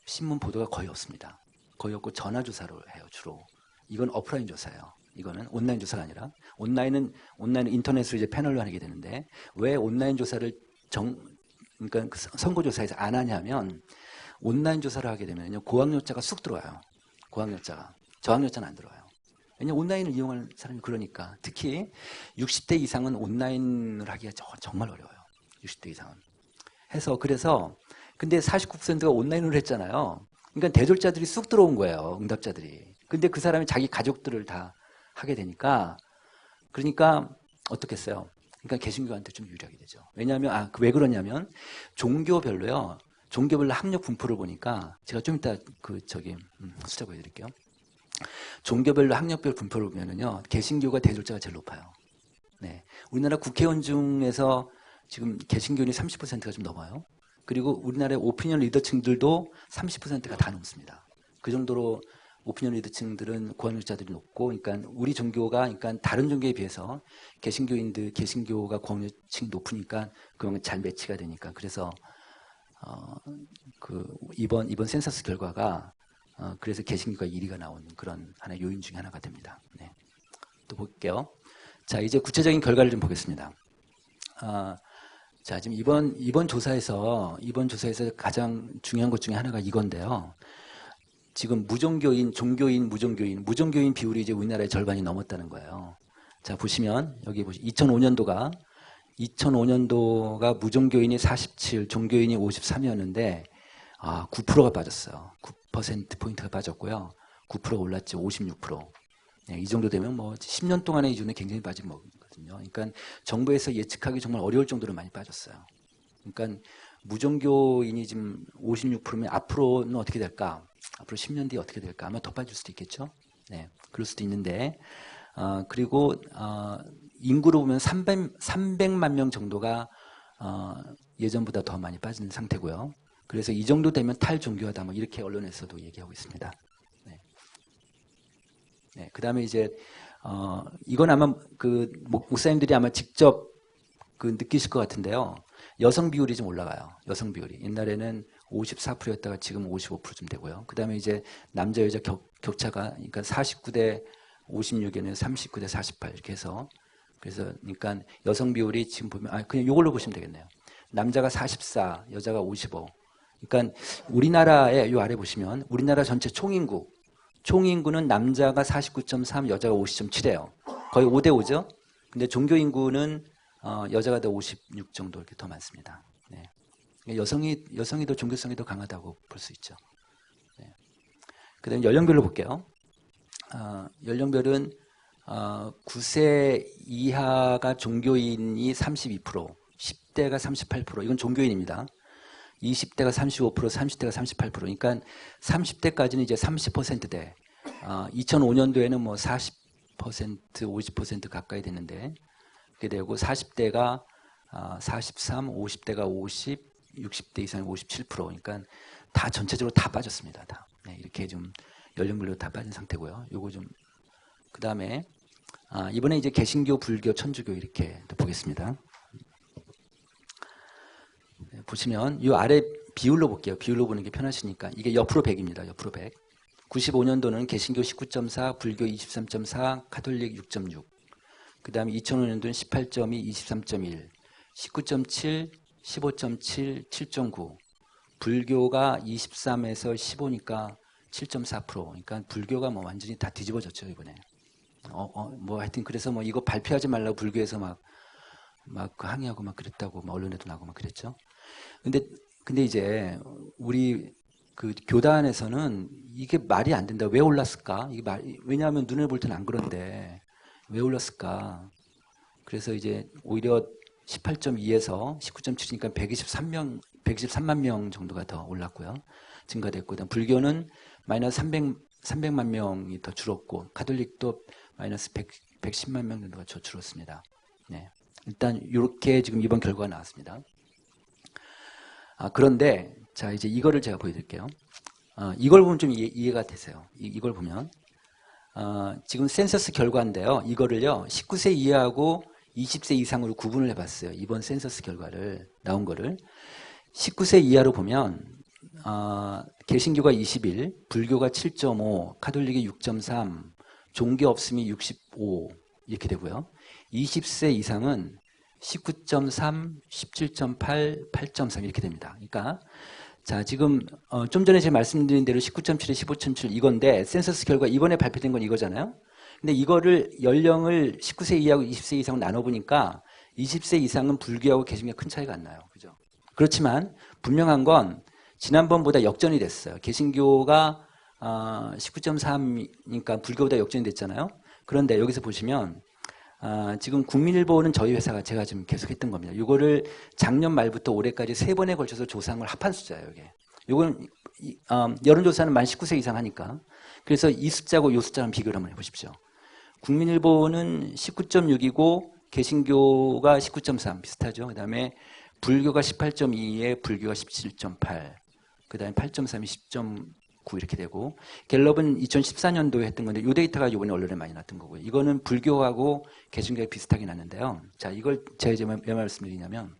신문 보도가 거의 없습니다. 거의 없고 전화조사로 해요 주로. 이건 오프라인 조사예요. 이거는 온라인 조사가 아니라 온라인은 인터넷으로 이제 패널로 하게 되는데 왜 온라인 조사를 그러니까 그 선거조사에서 안 하냐면 온라인 조사를 하게 되면요 고학력자가 쑥 들어와요. 고학력자가 저학력자는 안 들어와요. 왜냐하면 온라인을 이용하는 사람이 그러니까 특히 60대 이상은 온라인을 하기가 정말 어려워요. 60대 이상은 해서 그래서 근데 49%가 온라인으로 했잖아요. 그러니까 대졸자들이 쑥 들어온 거예요. 응답자들이. 근데 그 사람이 자기 가족들을 다 하게 되니까 그러니까 어떻겠어요? 그러니까 개신교한테 좀 유리하게 되죠. 왜냐하면 왜 그러냐면 종교별로요. 종교별로 학력 분포를 보니까 제가 좀 이따 숫자 보여드릴게요. 종교별로 학력별 분포를 보면은요 개신교가 대졸자가 제일 높아요. 네, 우리나라 국회의원 중에서 지금 개신교인이 30%가 좀 넘어요. 그리고 우리나라의 오피니언 리더층들도 30%가 다 넘습니다. 그 정도로 오피니언 리더층들은 고학력자들이 높고, 그러니까 우리 종교가, 그러니까 다른 종교에 비해서 개신교가 고학력층이 높으니까 그건 잘 매치가 되니까. 그래서 이번 센서스 결과가 그래서 개신교가 1위가 나오는 그런 하나의 요인 중에 하나가 됩니다. 네. 또 볼게요. 자, 이제 구체적인 결과를 좀 보겠습니다. 자, 지금 이번 조사에서 가장 중요한 것 중에 하나가 이건데요. 지금 무종교인, 종교인, 무종교인 비율이 이제 우리나라의 절반이 넘었다는 거예요. 자, 보시면 여기 2005년도가 무종교인이 47, 종교인이 53이었는데 9%가 빠졌어요. 9%포인트가 빠졌고요. 9% 올랐지 56%. 네, 이 정도 되면 뭐 10년 동안의 기준에 굉장히 빠진 거거든요. 그러니까 정부에서 예측하기 정말 어려울 정도로 많이 빠졌어요. 그러니까 무종교인이 지금 56%면 앞으로는 어떻게 될까? 앞으로 10년 뒤에 어떻게 될까? 아마 더 빠질 수도 있겠죠. 네, 그럴 수도 있는데 그리고 인구로 보면 300만 명 정도가 예전보다 더 많이 빠진 상태고요. 그래서 이 정도 되면 탈종교하다 뭐 이렇게 언론에서도 얘기하고 있습니다. 네. 네, 그다음에 이제 이건 아마 목사님들이 아마 직접 느끼실 것 같은데요. 여성 비율이 좀 올라가요. 여성 비율이 옛날에는 54%였다가 지금 55%쯤 되고요. 그다음에 이제 남자 여자 격차가 그러니까 49대 56에는 39대 48 이렇게 해서 그래서 그러니까 여성 비율이 지금 보면 그냥 이걸로 보시면 되겠네요. 남자가 44, 여자가 55. 그러니까 우리나라의 요 아래 보시면 우리나라 전체 총인구는 남자가 49.3, 여자가 50.7이에요. 거의 5대 5죠. 근데 종교 인구는 여자가 더 56 정도 이렇게 더 많습니다. 네. 여성이 더 종교성이 더 강하다고 볼 수 있죠. 네. 그다음에 연령별로 볼게요. 연령별은 9세 이하가 종교인이 32%, 10대가 38%, 이건 종교인입니다. 20대가 35%, 30대가 38%. 그러니까 30대까지는 이제 30%대. 2005년도에는 뭐 40%, 50% 가까이 됐는데 그렇게 되고 40대가 43, 50대가 50, 60대 이상이 57%. 그러니까 다 전체적으로 다 빠졌습니다. 다. 네, 이렇게 좀 연령별로 다 빠진 상태고요. 요거 좀 그다음에 이번에 이제 개신교, 불교, 천주교 이렇게 또 보겠습니다. 네, 보시면 이 아래 비율로 볼게요. 비율로 보는 게 편하시니까 이게 옆으로 100입니다. 옆으로 100. 95년도는 개신교 19.4, 불교 23.4, 가톨릭 6.6. 그 다음에 2005년도는 18.2, 23.1, 19.7, 15.7, 7.9. 불교가 23에서 15니까 7.4%. 그러니까 불교가 뭐 완전히 다 뒤집어졌죠, 이번에. 뭐 하여튼 그래서 뭐 이거 발표하지 말라고 불교에서 막 항의하고 막 그랬다고 막 언론에도 나고 막 그랬죠. 근데 이제 우리 그 교단에서는 이게 말이 안 된다. 왜 올랐을까? 왜냐하면 눈에 볼 때는 안 그런데 왜 올랐을까? 그래서 이제 오히려 18.2에서 19.7이니까 123만 명 정도가 더 올랐고요. 증가됐고, 불교는 마이너스 300만 명이 더 줄었고, 가톨릭도 마이너스 110만 명 정도가 더 줄었습니다. 네. 일단 이렇게 지금 이번 결과가 나왔습니다. 그런데 자 이제 이거를 제가 보여드릴게요. 이걸 보면 좀 이해가 되세요. 이걸 보면 지금 센서스 결과인데요. 이거를요 19세 이하고 20세 이상으로 구분을 해봤어요. 이번 센서스 결과를 나온 거를 19세 이하로 보면 개신교가 21, 불교가 7.5, 가톨릭이 6.3, 종교 없음이 65 이렇게 되고요. 20세 이상은 19.3, 17.8, 8.3 이렇게 됩니다. 그러니까 자 지금 좀 전에 제가 말씀드린 대로 19.7에 15.7 이건데 센서스 결과 이번에 발표된 건 이거잖아요. 근데 이거를 연령을 19세 이하고 20세 이상으로 나눠보니까 20세 이상은 불교하고 개신교가 큰 차이가 안 나요. 그죠? 그렇지만 분명한 건 지난번보다 역전이 됐어요. 개신교가 19.3이니까 불교보다 역전이 됐잖아요. 그런데 여기서 보시면 지금 국민일보는 저희 회사가 제가 지금 계속 했던 겁니다. 이거를 작년 말부터 올해까지 3번에 걸쳐서 조사한 걸 합한 숫자예요. 이게. 이건 여론조사는 만 19세 이상 하니까. 그래서 이 숫자하고 이 숫자랑 비교를 한번 해보십시오. 국민일보는 19.6이고 개신교가 19.3 비슷하죠. 그 다음에 불교가 18.2에 불교가 17.8, 그 다음에 8.3이 10.9 이렇게 되고 갤럽은 2014년도에 했던 건데 이 데이터가 이번에 언론에 많이 났던 거고요. 이거는 불교하고 개신교가 비슷하게 났는데요. 자, 이걸 제가 이제 왜 말씀드리냐면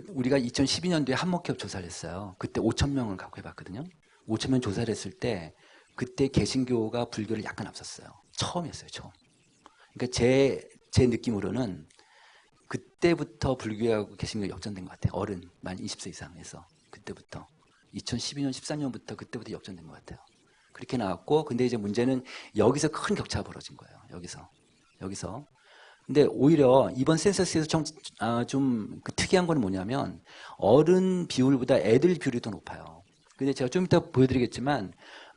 우리가 2012년도에 한목협 조사를 했어요. 그때 5,000명을 갖고 해봤거든요. 5,000명 조사를 했을 때 그때 개신교가 불교를 약간 앞섰어요. 처음이었어요, 처음. 그러니까 제 느낌으로는 그때부터 불교하고 개신교 역전된 것 같아요. 어른 만 20세 이상에서 그때부터 2012년, 13년부터 그때부터 역전된 것 같아요. 그렇게 나왔고, 근데 이제 문제는 여기서 큰 격차가 벌어진 거예요. 여기서. 근데 오히려 이번 센서스에서 좀 특이한 건 뭐냐면 어른 비율보다 애들 비율이 더 높아요. 근데 제가 좀 이따 보여드리겠지만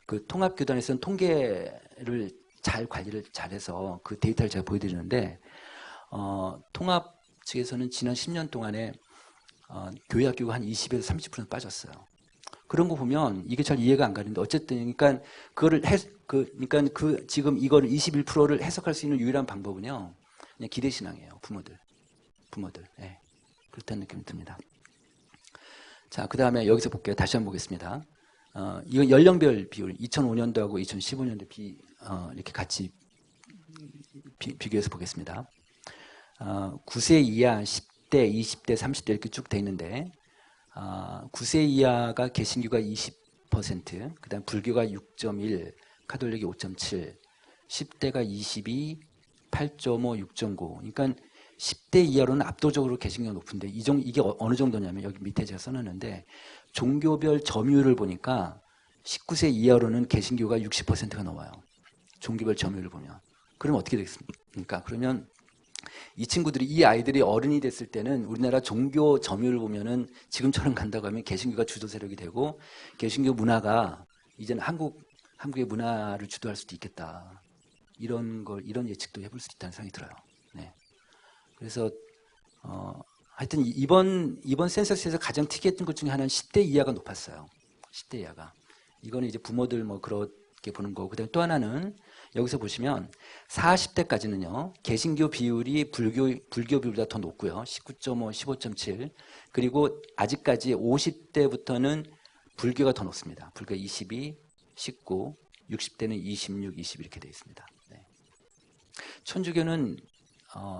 그 통합교단에서는 통계를 잘 관리를 잘해서 그 데이터를 제가 보여드리는데 통합 측에서는 지난 10년 동안에 교회 학교가 한 20에서 30% 빠졌어요. 그런 거 보면 이게 잘 이해가 안 가는데 어쨌든 그러니까 지금 이거를 21%를 해석할 수 있는 유일한 방법은요. 그냥 기대신앙이에요. 부모들. 네. 그렇다는 느낌이 듭니다. 자, 그 다음에 여기서 볼게요. 다시 한번 보겠습니다. 이건 연령별 비율 2005년도하고 2015년도 이렇게 같이 비교해서 보겠습니다. 9세 이하 10대, 20대, 30대 이렇게 쭉 돼 있는데 9세 이하가 개신교가 20%, 그 다음 불교가 6.1, 가톨릭이 5.7, 10대가 22, 8.5, 6.9. 그러니까 10대 이하로는 압도적으로 개신교가 높은데 이게 어느 정도냐면 여기 밑에 제가 써놨는데 종교별 점유율을 보니까 19세 이하로는 개신교가 60%가 넘어요. 종교별 점유율을 보면. 그럼 어떻게 되겠습니까? 그러면 이 아이들이 어른이 됐을 때는 우리나라 종교 점유율을 보면은 지금처럼 간다고 하면 개신교가 주도 세력이 되고 개신교 문화가 이제는 한국의 문화를 주도할 수도 있겠다. 이런 예측도 해볼 수 있다는 생각이 들어요. 네. 그래서 하여튼 이번 센서스에서 가장 특이했던 것 중에 하나는 10대 이하가 높았어요. 10대 이하가. 이거는 이제 부모들 뭐 그렇게 보는 거고. 그다음에 또 하나는 여기서 보시면 40대까지는요. 개신교 비율이 불교 비율보다 더 높고요. 19.5, 15.7. 그리고 아직까지 50대부터는 불교가 더 높습니다. 불교 22, 19, 60대는 26, 20 이렇게 되어 있습니다. 네. 천주교는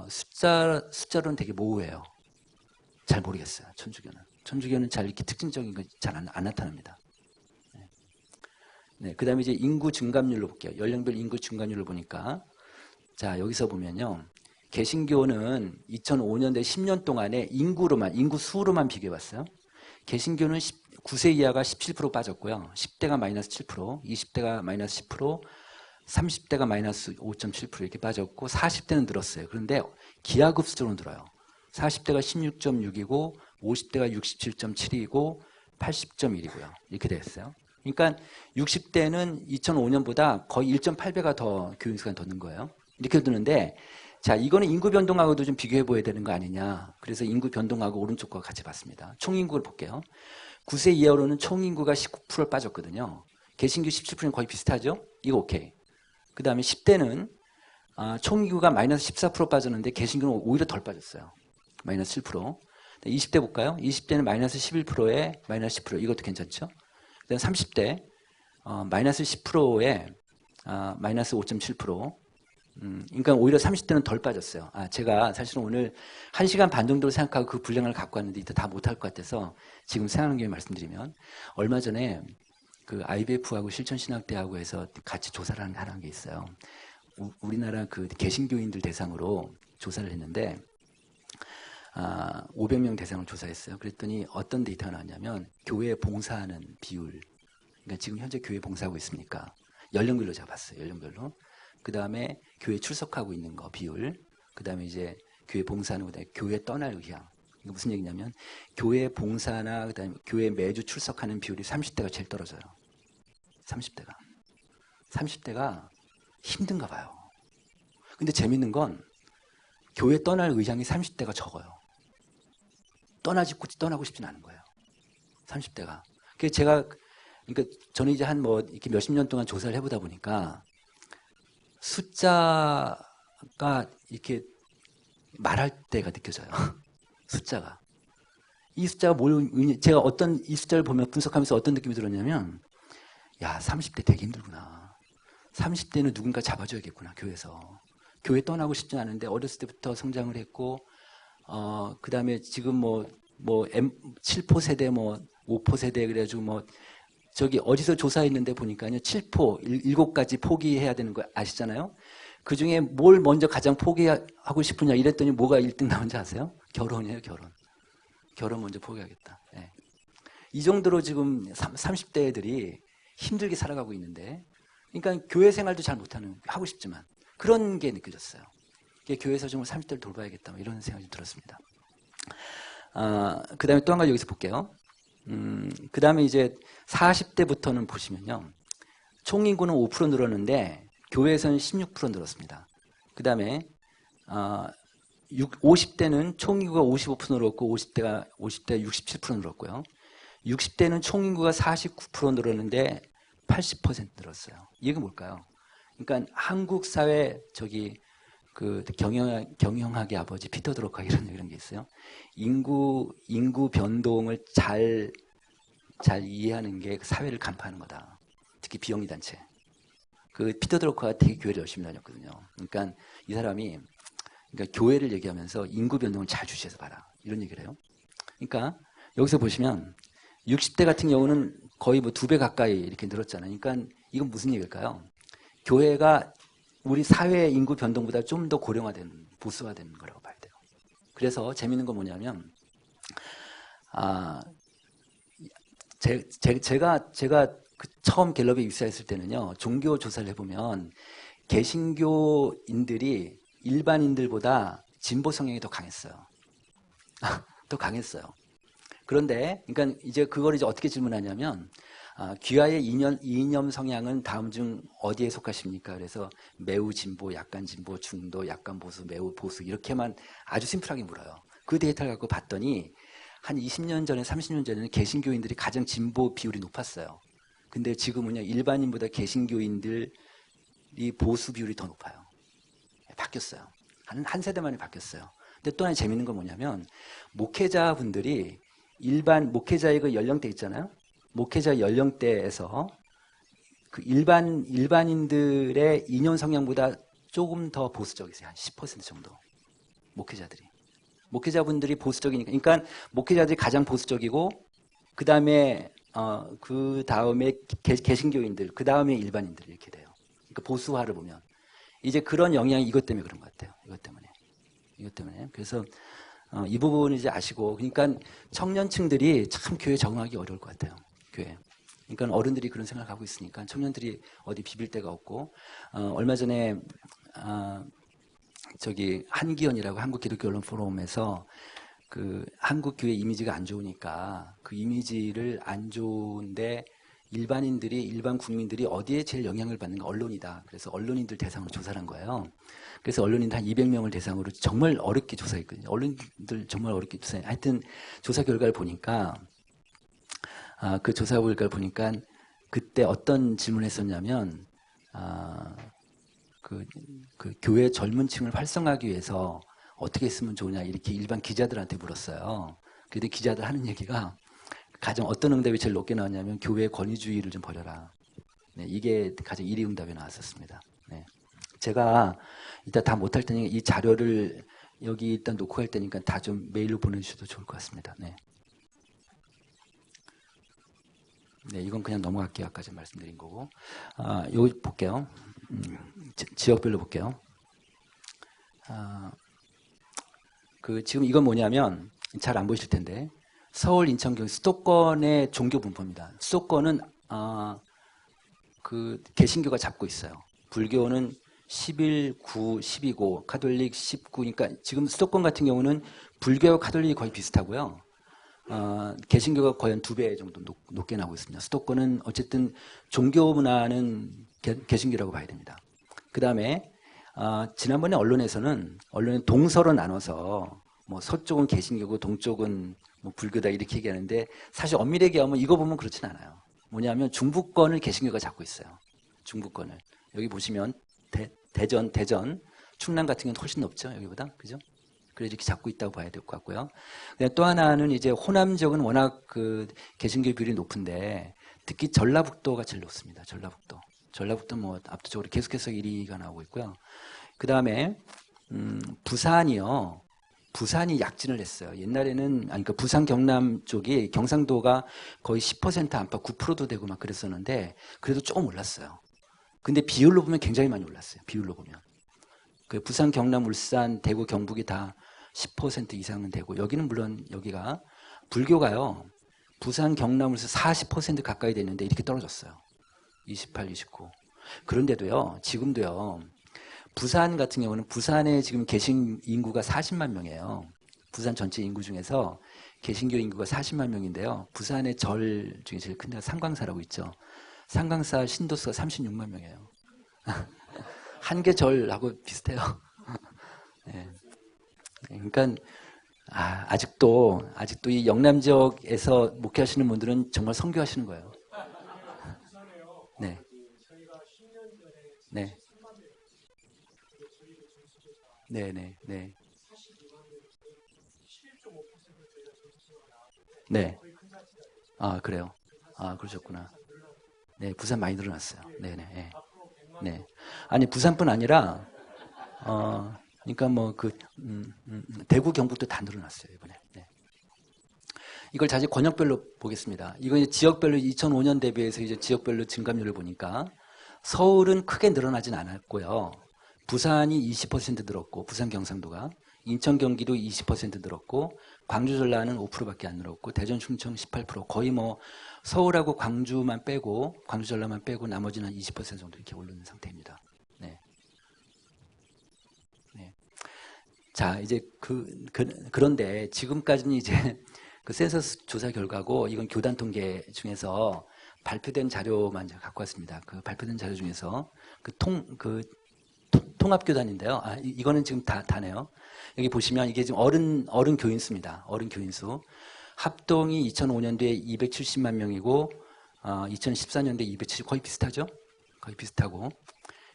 숫자로는 되게 모호해요. 잘 모르겠어요. 천주교는 잘 이렇게 특징적인 거 잘 안 나타납니다. 네, 그 다음에 이제 인구 증감률로 볼게요. 연령별 인구 증감률을 보니까 자 여기서 보면요. 개신교는 2005년대 10년 동안에 인구 수로만 비교해 봤어요. 개신교는 9세 이하가 17% 빠졌고요. 10대가 마이너스 7%, 20대가 마이너스 10%, 30대가 마이너스 5.7% 이렇게 빠졌고 40대는 늘었어요. 그런데 기하급수적으로 늘어요. 40대가 16.6이고 50대가 67.7이고 80.1이고요. 이렇게 됐어요. 그러니까 60대는 2005년보다 거의 1.8배가 더 교인수가 더 는 거예요. 이렇게 드는데 자, 이거는 인구 변동하고도 좀 비교해 보아야 되는 거 아니냐. 그래서 인구 변동하고 오른쪽 거 같이 봤습니다. 총인구를 볼게요. 9세 이하로는 총인구가 19% 빠졌거든요. 개신교 17%는 거의 비슷하죠? 이거 오케이. 그 다음에 10대는 총인구가 마이너스 14% 빠졌는데 개신교는 오히려 덜 빠졌어요. 마이너스 7%. 20대 볼까요? 20대는 마이너스 11%에 마이너스 10%. 이것도 괜찮죠? 그 다음 30대 마이너스 10%에 마이너스 5.7%. 그러니까 오히려 30대는 덜 빠졌어요. 제가 사실은 오늘 1시간 반 정도로 생각하고 그 분량을 갖고 왔는데 이따 다 못할 것 같아서 지금 생각하는 김에 말씀드리면 얼마 전에 그 IBF하고 실천신학대하고 해서 같이 조사를 하는 게 있어요. 우리나라 그 개신교인들 대상으로 조사를 했는데 500명 대상을 조사했어요. 그랬더니 어떤 데이터가 나왔냐면 교회에 봉사하는 비율. 그러니까 지금 현재 교회 봉사하고 있습니까? 연령별로 제가 봤어요. 연령별로. 그 다음에 교회 출석하고 있는 거 비율. 그 다음에 이제 교회 봉사하는 거다. 교회 떠날 의향. 이게 무슨 얘기냐면 교회 봉사나 그 다음에 교회 매주 출석하는 비율이 30대가 제일 떨어져요. 30대가 힘든가 봐요. 근데 재밌는 건 교회 떠날 의향이 30대가 적어요. 떠나고 싶진 않은 거예요. 30대가. 그래서 그러니까 저는 이제 한 이렇게 몇십 년 동안 조사를 해보다 보니까 숫자가 이렇게 말할 때가 느껴져요. 숫자가. 이 숫자가 제가 이 숫자를 보면 분석하면서 어떤 느낌이 들었냐면, 야, 30대 되게 힘들구나. 30대는 누군가 잡아줘야겠구나, 교회에서. 교회 떠나고 싶지 않은데 어렸을 때부터 성장을 했고, 그 다음에 지금 7포 세대, 5포 세대, 그래가지고 저기 어디서 조사했는데 보니까요, 7포, 7가지 포기해야 되는 거 아시잖아요? 그 중에 뭘 먼저 가장 포기하고 싶으냐 이랬더니 뭐가 1등 나온지 아세요? 결혼이에요, 결혼. 결혼 먼저 포기하겠다. 네. 이 정도로 지금 30대 애들이 힘들게 살아가고 있는데, 그러니까 교회 생활도 잘 못하는, 하고 싶지만, 그런 게 느껴졌어요. 교회에서 좀 30대를 돌봐야겠다, 이런 생각이 좀 들었습니다. 그 다음에 또 한 가지 여기서 볼게요. 그 다음에 이제 40대부터는 보시면요. 총인구는 5% 늘었는데, 교회에서는 16% 늘었습니다. 그 다음에, 50대는 총인구가 55% 늘었고, 50대가 67% 늘었고요. 60대는 총인구가 49% 늘었는데, 80% 늘었어요. 이게 뭘까요? 그러니까 한국 사회 그 경영학의 아버지 피터 드러커 이런 게 있어요. 인구 변동을 잘 이해하는 게 사회를 간파하는 거다. 특히 비영리 단체. 그 피터 드러커가 되게 교회를 열심히 다녔거든요. 그러니까 이 사람이 교회를 얘기하면서 인구 변동을 잘 주시해서 봐라. 이런 얘기를 해요. 그러니까 여기서 보시면 60대 같은 경우는 거의 2배 가까이 이렇게 늘었잖아요. 그러니까 이건 무슨 얘기일까요? 교회가 우리 사회의 인구 변동보다 좀 더 고령화된, 보수화된 거라고 봐야 돼요. 그래서 재밌는 건 뭐냐면, 제가 처음 갤럽에 입사했을 때는요, 종교 조사를 해보면, 개신교인들이 일반인들보다 진보 성향이 더 강했어요. 더 강했어요. 그런데, 그러니까 이제 그걸 이제 어떻게 질문하냐면, 귀하의 이념 성향은 다음 중 어디에 속하십니까? 그래서 매우 진보, 약간 진보, 중도, 약간 보수, 매우 보수 이렇게만 아주 심플하게 물어요. 그 데이터를 갖고 봤더니 한 20년 전에 30년 전에는 개신교인들이 가장 진보 비율이 높았어요. 근데 지금은요, 일반인보다 개신교인들이 보수 비율이 더 높아요. 바뀌었어요. 한 세대 만에 바뀌었어요. 근데 또 하나 재밌는 건 뭐냐면 목회자분들이 목회자의 그 연령대 있잖아요. 목회자 연령대에서 그 일반인들의 이념 성향보다 조금 더 보수적이세요. 한 10% 정도. 목회자분들이 보수적이니까. 그러니까 목회자들이 가장 보수적이고, 그 다음에 개신교인들, 그 다음에 일반인들 이렇게 돼요. 그러니까 보수화를 보면. 이제 그런 영향이 이것 때문에 그런 것 같아요. 이것 때문에. 이것 때문에. 그래서 이 부분을 이제 아시고, 그러니까 청년층들이 참 교회 적응하기 어려울 것 같아요. 교회. 그러니까 어른들이 그런 생각을 하고 있으니까 청년들이 어디 비빌 데가 없고, 얼마 전에 저기 한기원이라고 한국기독교언론포럼에서 그 한국 교회 이미지가 안 좋으니까 그 이미지를 안 좋은데 일반 국민들이 어디에 제일 영향을 받는가? 언론이다. 그래서 언론인들 대상으로 조사를 한 거예요. 그래서 언론인들 한 200명을 대상으로 정말 어렵게 조사했거든요. 언론인들 정말 어렵게 조사해. 하여튼 조사 결과를 보니까 그 조사 결과를 보니까 그때 어떤 질문을 했었냐면 그 교회 젊은 층을 활성화하기 위해서 어떻게 했으면 좋으냐 이렇게 일반 기자들한테 물었어요. 그런데 기자들 하는 얘기가 가장 어떤 응답이 제일 높게 나왔냐면 교회 권위주의를 좀 버려라. 네, 이게 가장 1위 응답이 나왔었습니다. 네. 제가 이따 다 못할 테니까 이 자료를 여기 일단 놓고 갈 테니까 다 좀 메일로 보내주셔도 좋을 것 같습니다. 네. 네, 이건 그냥 넘어갈게요. 아까 좀 말씀드린 거고. 여기 볼게요. 지역별로 볼게요. 지금 이건 뭐냐면 잘 안 보이실 텐데 서울, 인천, 경기 수도권의 종교 분포입니다. 수도권은 그 개신교가 잡고 있어요. 불교는 11, 9, 12고 카톨릭 19. 그러니까 지금 수도권 같은 경우는 불교와 카톨릭이 거의 비슷하고요. 개신교가 거의 한 2배 정도 높게 나오고 있습니다. 수도권은 어쨌든 종교 문화는 개신교라고 봐야 됩니다. 그 다음에 지난번에 언론에 동서로 나눠서 뭐 서쪽은 개신교고 동쪽은 뭐 불교다 이렇게 얘기하는데 사실 엄밀히 얘기하면 이거 보면 그렇진 않아요. 뭐냐면 중부권을 개신교가 잡고 있어요. 중부권을. 여기 보시면 대전, 충남 같은 경우는 훨씬 높죠. 여기보다. 그죠? 그래서 이렇게 잡고 있다고 봐야 될 것 같고요. 또 하나는 이제 호남 지역은 워낙 그 개신교 비율이 높은데 특히 전라북도가 제일 높습니다. 전라북도 뭐 압도적으로 계속해서 1위가 나오고 있고요. 그 다음에 부산이 약진을 했어요. 옛날에는 그러니까 부산 경남 쪽이 경상도가 거의 10% 안팎 9%도 되고 막 그랬었는데 그래도 조금 올랐어요. 근데 비율로 보면 굉장히 많이 올랐어요. 비율로 보면. 그 부산, 경남, 울산, 대구, 경북이 다 10% 이상은 되고 여기는 물론 여기가 불교가요. 부산, 경남, 울산 40% 가까이 되는데 이렇게 떨어졌어요. 28, 29. 그런데도요. 지금도요. 부산 같은 경우는 부산에 지금 개신 인구가 40만 명이에요. 부산 전체 인구 중에서 개신교 인구가 40만 명인데요. 부산의 절 중에 제일 큰 데가 상광사라고 있죠. 상광사 신도수가 36만 명이에요. 한 개 절하고 비슷해요. 네. 그러니까 아직도 이 영남 지역에서 목회하시는 분들은 정말 선교하시는 거예요. 네. 네. 네. 네. 그래요. 그러셨구나. 네, 부산 많이 늘어났어요. 네네. 네. 아니, 부산뿐 아니라, 그러니까 뭐 대구, 경북도 다 늘어났어요, 이번에. 네. 이걸 다시 권역별로 보겠습니다. 이건 이제 지역별로 2005년 대비해서 이제 지역별로 증감률을 보니까 서울은 크게 늘어나진 않았고요. 부산이 20% 늘었고, 부산 경상도가. 인천 경기도 20% 늘었고, 광주 전라는 5%밖에 안 늘었고, 대전 충청 18%. 거의 뭐 서울하고 광주만 빼고, 광주 전라만 빼고 나머지는 한 20% 정도 이렇게 오르는 상태입니다. 네. 네. 자, 이제 그런데 지금까지는 이제 그 센서스 조사 결과고 이건 교단 통계 중에서 발표된 자료만 갖고 왔습니다. 그 발표된 자료 중에서 통합교단인데요. 이거는 지금 다네요. 여기 보시면 이게 지금 어른 교인수입니다. 어른 교인수. 합동이 2005년도에 270만 명이고, 2014년도에 270, 거의 비슷하죠? 거의 비슷하고.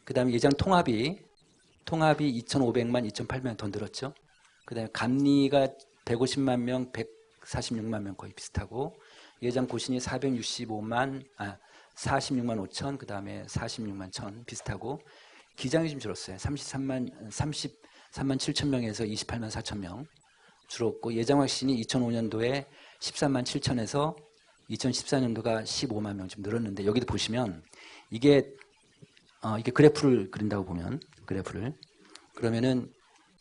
그 다음에 예장 통합이 2,500만, 2,800만 더 늘었죠? 그 다음에 감리가 150만 명, 146만 명 거의 비슷하고, 예장 고신이 46만 5천, 그 다음에 46만 1천 비슷하고, 기장이 좀 줄었어요. 33만 7천 명에서 28만 4천 명 줄었고, 예장 확신이 2005년도에 13만 7천에서 2014년도가 15만 명 좀 늘었는데, 여기도 보시면 이게 그래프를 그린다고 보면 그러면은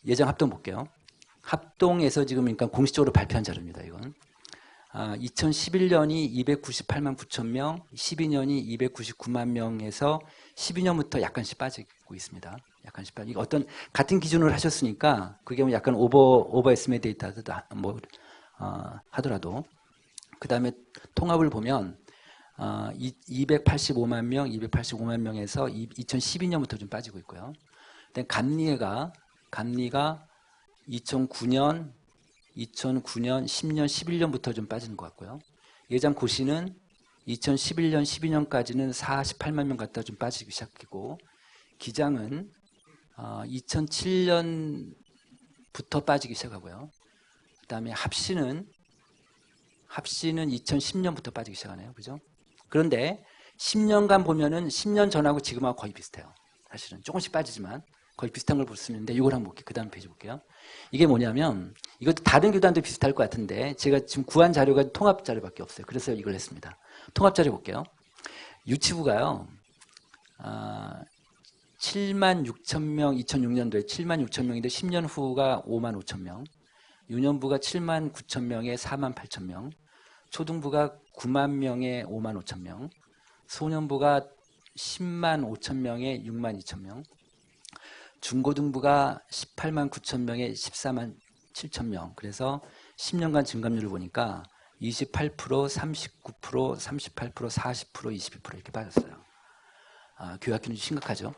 예장 합동 볼게요. 합동에서 지금 그러니까 공식적으로 발표한 자료입니다. 이건 2011년이 298만 9천 명, 12년이 299만 명에서 12년부터 약간씩 빠지고 있습니다. 약간씩 빠지고 어떤 같은 기준으로 하셨으니까 그게 뭐 약간 오버 에스티메이트 데이터 뭐 하더라도 그 다음에 통합을 보면 285만 명, 285만 명에서 2012년부터 좀 빠지고 있고요. 그다음에 감리가 2009년, 10년, 11년부터 좀 빠지는 것 같고요. 예장 고시는 2011년, 12년까지는 48만 명 갔다 좀 빠지기 시작했고, 기장은 2007년부터 빠지기 시작하고요. 그 다음에 합시는 2010년부터 빠지기 시작하네요. 그죠? 그런데 10년간 보면은 10년 전하고 지금하고 거의 비슷해요. 사실은 조금씩 빠지지만 거의 비슷한 걸 볼 수 있는데 이걸 한번 볼게요. 그 다음 페이지 볼게요. 이게 뭐냐면 이것도 다른 교단도 비슷할 것 같은데 제가 지금 구한 자료가 통합 자료밖에 없어요. 그래서 이걸 했습니다. 통합 자료 볼게요. 유치부가요. 7만 6천 명 2006년도에 7만 6천 명인데 10년 후가 5만 5천 명. 유년부가 7만 9천 명에 4만 8천 명. 초등부가 9만 명에 5만 5천 명. 소년부가 10만 5천 명에 6만 2천 명. 중고등부가 18만 9천 명에 14만 7천 명. 그래서 10년간 증감률을 보니까 28%, 39%, 38%, 40%, 22% 이렇게 빠졌어요. 교육학교는 심각하죠.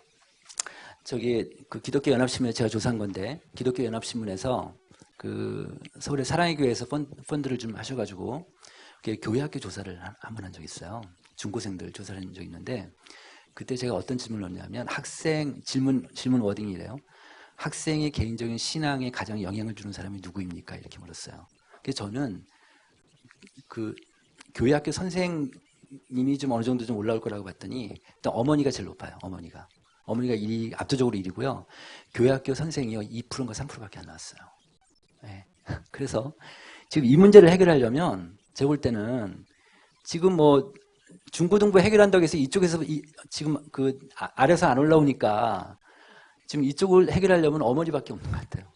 저기 그 기독교 연합신문에 제가 조사한 건데 기독교 연합신문에서 그 서울의 사랑의 교회에서 펀드를 좀 하셔가지고 교회학교 조사를 한번 한 적이 있어요. 중고생들 조사를 한 적이 있는데 그때 제가 어떤 질문을 넣었냐면 학생 질문 워딩이래요. 학생의 개인적인 신앙에 가장 영향을 주는 사람이 누구입니까? 이렇게 물었어요. 그래서 저는 그 교회학교 선생님이 좀 어느 정도 좀 올라올 거라고 봤더니 일단 어머니가 제일 높아요. 어머니가 1위, 압도적으로 1위고요. 교회학교 선생이요 2%인가 3%밖에 안 나왔어요. 네. 그래서 지금 이 문제를 해결하려면 제가 볼 때는 지금 뭐 중고등부 해결한다고 해서 이쪽에서 지금 그 아래서 안 올라오니까 지금 이쪽을 해결하려면 어머니밖에 없는 것 같아요.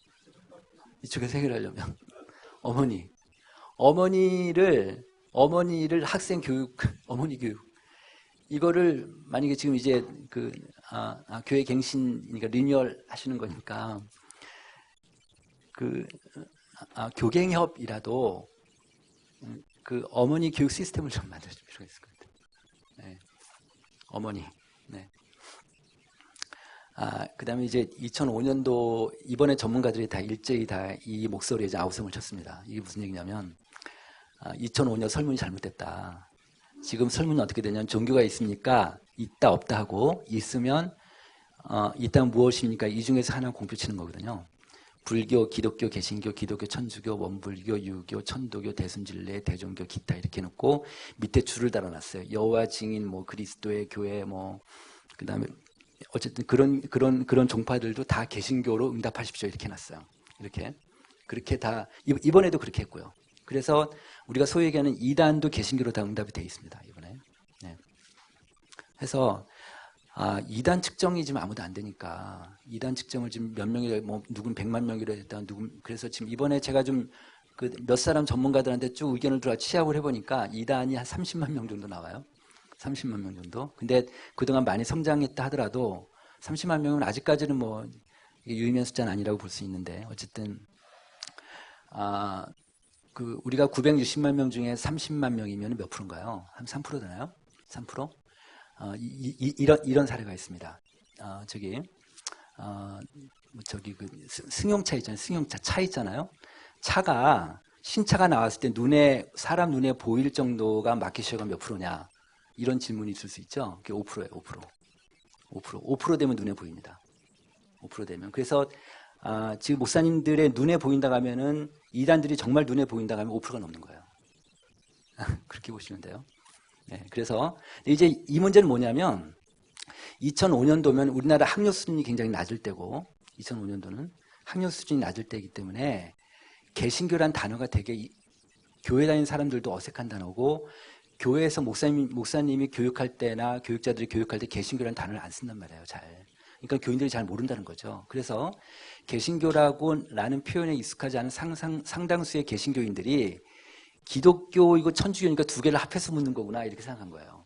이쪽에서 해결하려면 어머니를 학생 교육, 어머니 교육 이거를 만약에 지금 이제 그 교회 갱신이니까 리뉴얼 하시는 거니까 그 교갱협이라도 그 어머니 교육 시스템을 좀 만들 필요가 있을 것 같아요. 네. 어머니. 네. 그다음에 이제 2005년도 이번에 전문가들이 다 일제히 다 이 목소리에 이제 아우성을 쳤습니다. 이게 무슨 얘기냐면 2005년 설문이 잘못됐다. 지금 설문은 어떻게 되냐면 종교가 있습니까? 있다 없다 하고 있으면 있다면 무엇입니까? 이 중에서 하나 공표 치는 거거든요. 불교, 기독교, 개신교, 기독교, 천주교, 원불교, 유교, 천도교, 대순진례, 대종교, 기타 이렇게 놓고 밑에 줄을 달아놨어요. 여호와 증인, 뭐 그리스도의 교회, 뭐 그다음에 어쨌든 그런 종파들도 다 개신교로 응답하십시오 이렇게 해놨어요. 그렇게 다 이번에도 그렇게 했고요. 그래서 우리가 소위 얘기하는 이단도 개신교로 다 응답이 되어 있습니다. 이번에. 네. 해서 이단 측정이 지금 아무도 안 되니까 이단 측정을 지금 몇 명이라 뭐 누군 100만 명이라 했다 그래서 지금 이번에 제가 좀 그 몇 사람 전문가들한테 쭉 의견을 들어 취합을 해보니까 이단이 한 30만 명 정도 나와요. 30만 명 정도. 근데 그동안 많이 성장했다 하더라도 30만 명은 아직까지는 뭐 유의미한 숫자는 아니라고 볼 수 있는데 어쨌든 그 우리가 960만 명 중에 30만 명이면 몇 프로인가요? 한 3% 되나요? 3%? 이런 사례가 있습니다. 저기 그 승용차 있잖아요. 승용차 차 있잖아요. 차가 신차가 나왔을 때 사람 눈에 보일 정도가 마켓 쉐어가 몇 프로냐? 이런 질문이 있을 수 있죠. 그게 5%예요. 5% 되면 눈에 보입니다. 5% 되면. 그래서 지금 목사님들의 눈에 보인다고 하면은 이단들이 정말 눈에 보인다고 하면 5%가 넘는 거예요. 그렇게 보시면 돼요. 네, 그래서 이제 이 문제는 뭐냐면 2005년도면 우리나라 학력 수준이 굉장히 낮을 때고 2005년도는 학력 수준이 낮을 때이기 때문에 개신교란 단어가 되게 교회 다니는 사람들도 어색한 단어고 목사님이 교육할 때나 교육자들이 교육할 때 개신교란 단어를 안 쓴단 말이에요. 잘. 그러니까 교인들이 잘 모른다는 거죠. 그래서 개신교라는 표현에 익숙하지 않은 상당수의 개신교인들이 기독교이고 천주교니까 두 개를 합해서 묻는 거구나 이렇게 생각한 거예요.